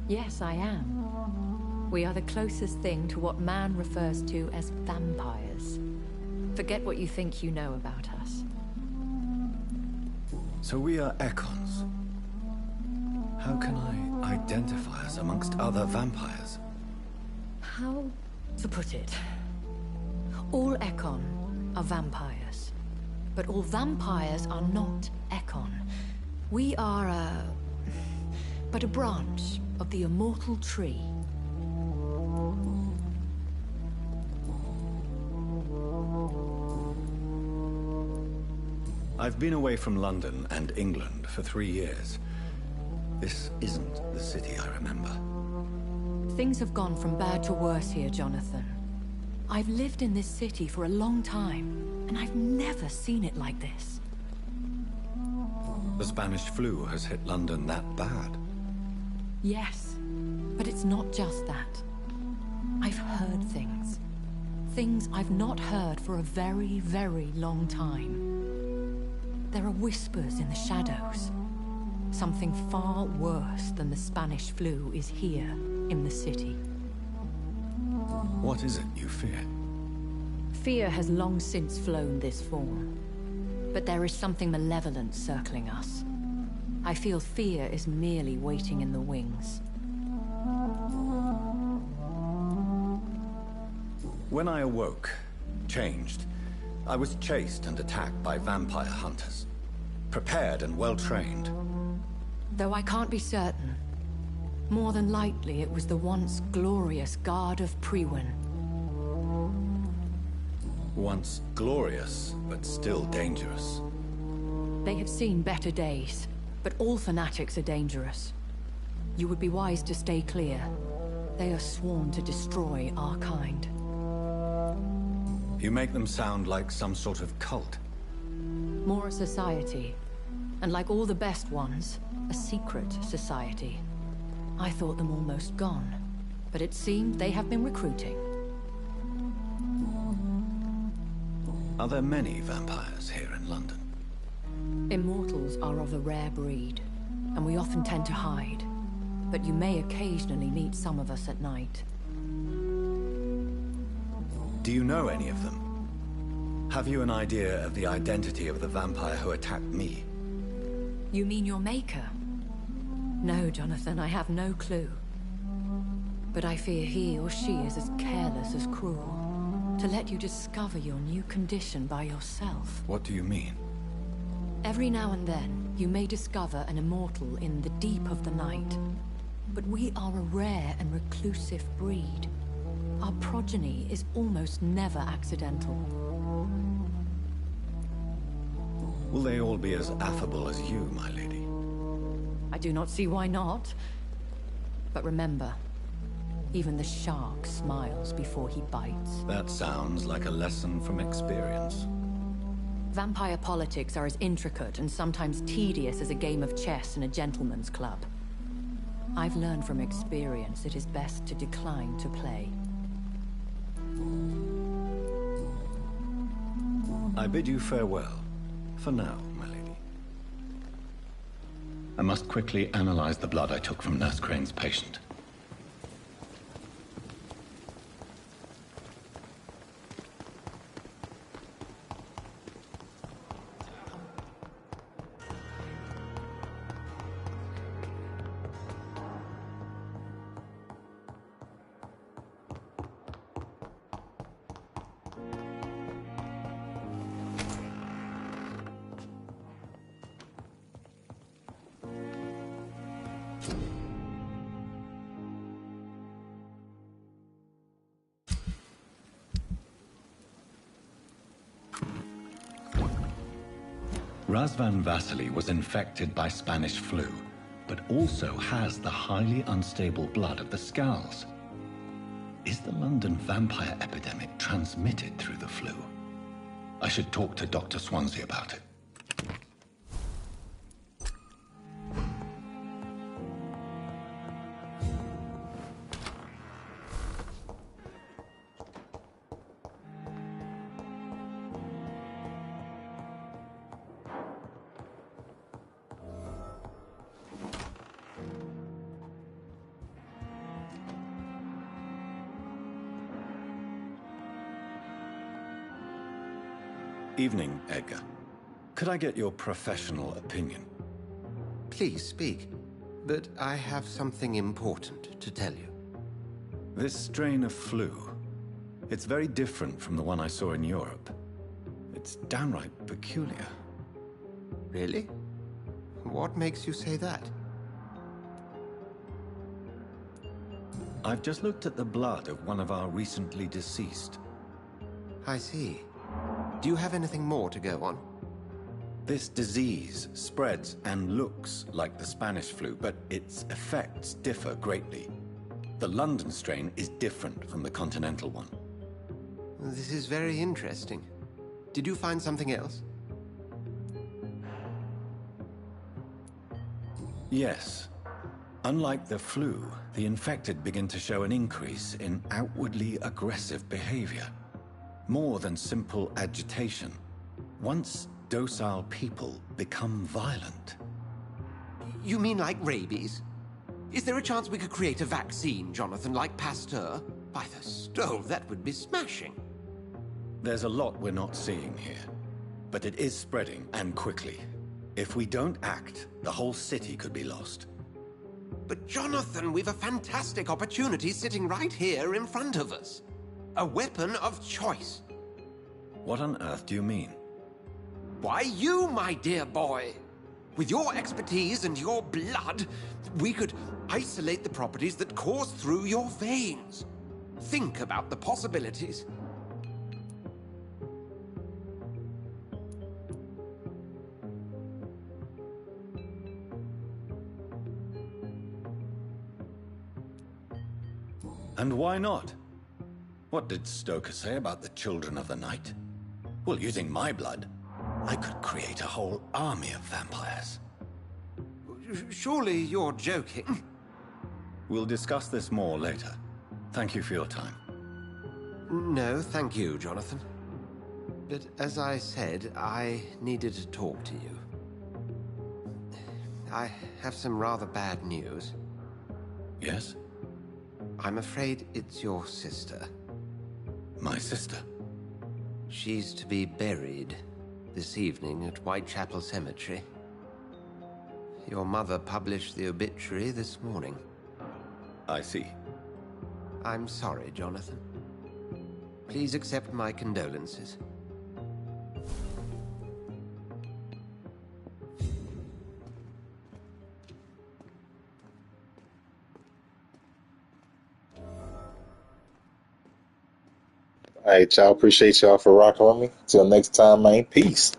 Yes, I am. We are the closest thing to what man refers to as vampires. Forget what you think you know about us. So we are Ekons. How can I identify us amongst other vampires? How to put it? All Ekon are vampires. But all vampires are not Ekon. We are but a branch of the immortal tree. I've been away from London and England for 3 years. This isn't the city I remember. Things have gone from bad to worse here, Jonathan. I've lived in this city for a long time, and I've never seen it like this. The Spanish flu has hit London that bad. Yes, but it's not just that. I've heard things. Things I've not heard for a very, very long time. There are whispers in the shadows. Something far worse than the Spanish flu is here in the city. What is it you fear? Fear has long since flown this form. But there is something malevolent circling us. I feel fear is merely waiting in the wings. When I awoke, changed, I was chased and attacked by vampire hunters. Prepared and well-trained. Though I can't be certain. More than likely, it was the once glorious Guard of Priwen. Once glorious, but still dangerous. They have seen better days, but all fanatics are dangerous. You would be wise to stay clear. They are sworn to destroy our kind. You make them sound like some sort of cult. More a society. And like all the best ones, a secret society. I thought them almost gone, but it seemed they have been recruiting. Are there many vampires here in London? Immortals are of a rare breed, and we often tend to hide. But you may occasionally meet some of us at night. Do you know any of them? Have you an idea of the identity of the vampire who attacked me? You mean your maker? No, Jonathan, I have no clue. But I fear he or she is as careless as cruel. To let you discover your new condition by yourself. What do you mean? Every now and then, you may discover an immortal in the deep of the night. But we are a rare and reclusive breed. Our progeny is almost never accidental. Will they all be as affable as you, my lady? I do not see why not. But remember, even the shark smiles before he bites. That sounds like a lesson from experience. Vampire politics are as intricate and sometimes tedious as a game of chess in a gentleman's club. I've learned from experience it is best to decline to play. I bid you farewell. For now, my lady. I must quickly analyze the blood I took from Nurse Crane's patient. Razvan Vasily was infected by Spanish flu, but also has the highly unstable blood of the Scowls. Is the London vampire epidemic transmitted through the flu? I should talk to Dr. Swansea about it. Evening, Edgar. Could I get your professional opinion? Please speak. But I have something important to tell you. This strain of flu, it's very different from the one I saw in Europe. It's downright peculiar. Really? What makes you say that? I've just looked at the blood of one of our recently deceased. I see. Do you have anything more to go on? This disease spreads and looks like the Spanish flu, but its effects differ greatly. The London strain is different from the continental one. This is very interesting. Did you find something else? Yes. Unlike the flu, the infected begin to show an increase in outwardly aggressive behavior. More than simple agitation. Once docile people become violent. You mean like rabies? Is there a chance we could create a vaccine, Jonathan, like Pasteur? By the stove, that would be smashing. There's a lot we're not seeing here. But it is spreading, and quickly. If we don't act, the whole city could be lost. But Jonathan, we've a fantastic opportunity sitting right here in front of us. A weapon of choice. What on earth do you mean? Why, you, my dear boy. With your expertise and your blood, we could isolate the properties that course through your veins. Think about the possibilities. And why not? What did Stoker say about the Children of the Night? Well, using my blood, I could create a whole army of vampires. Surely you're joking. We'll discuss this more later. Thank you for your time. No, thank you, Jonathan. But as I said, I needed to talk to you. I have some rather bad news. Yes? I'm afraid it's your sister. My sister? She's to be buried this evening at Whitechapel Cemetery. Your mother published the obituary this morning. I see. I'm sorry, Jonathan. Please accept my condolences. All right, y'all. Appreciate y'all for rocking with me. Till next time, man. Peace.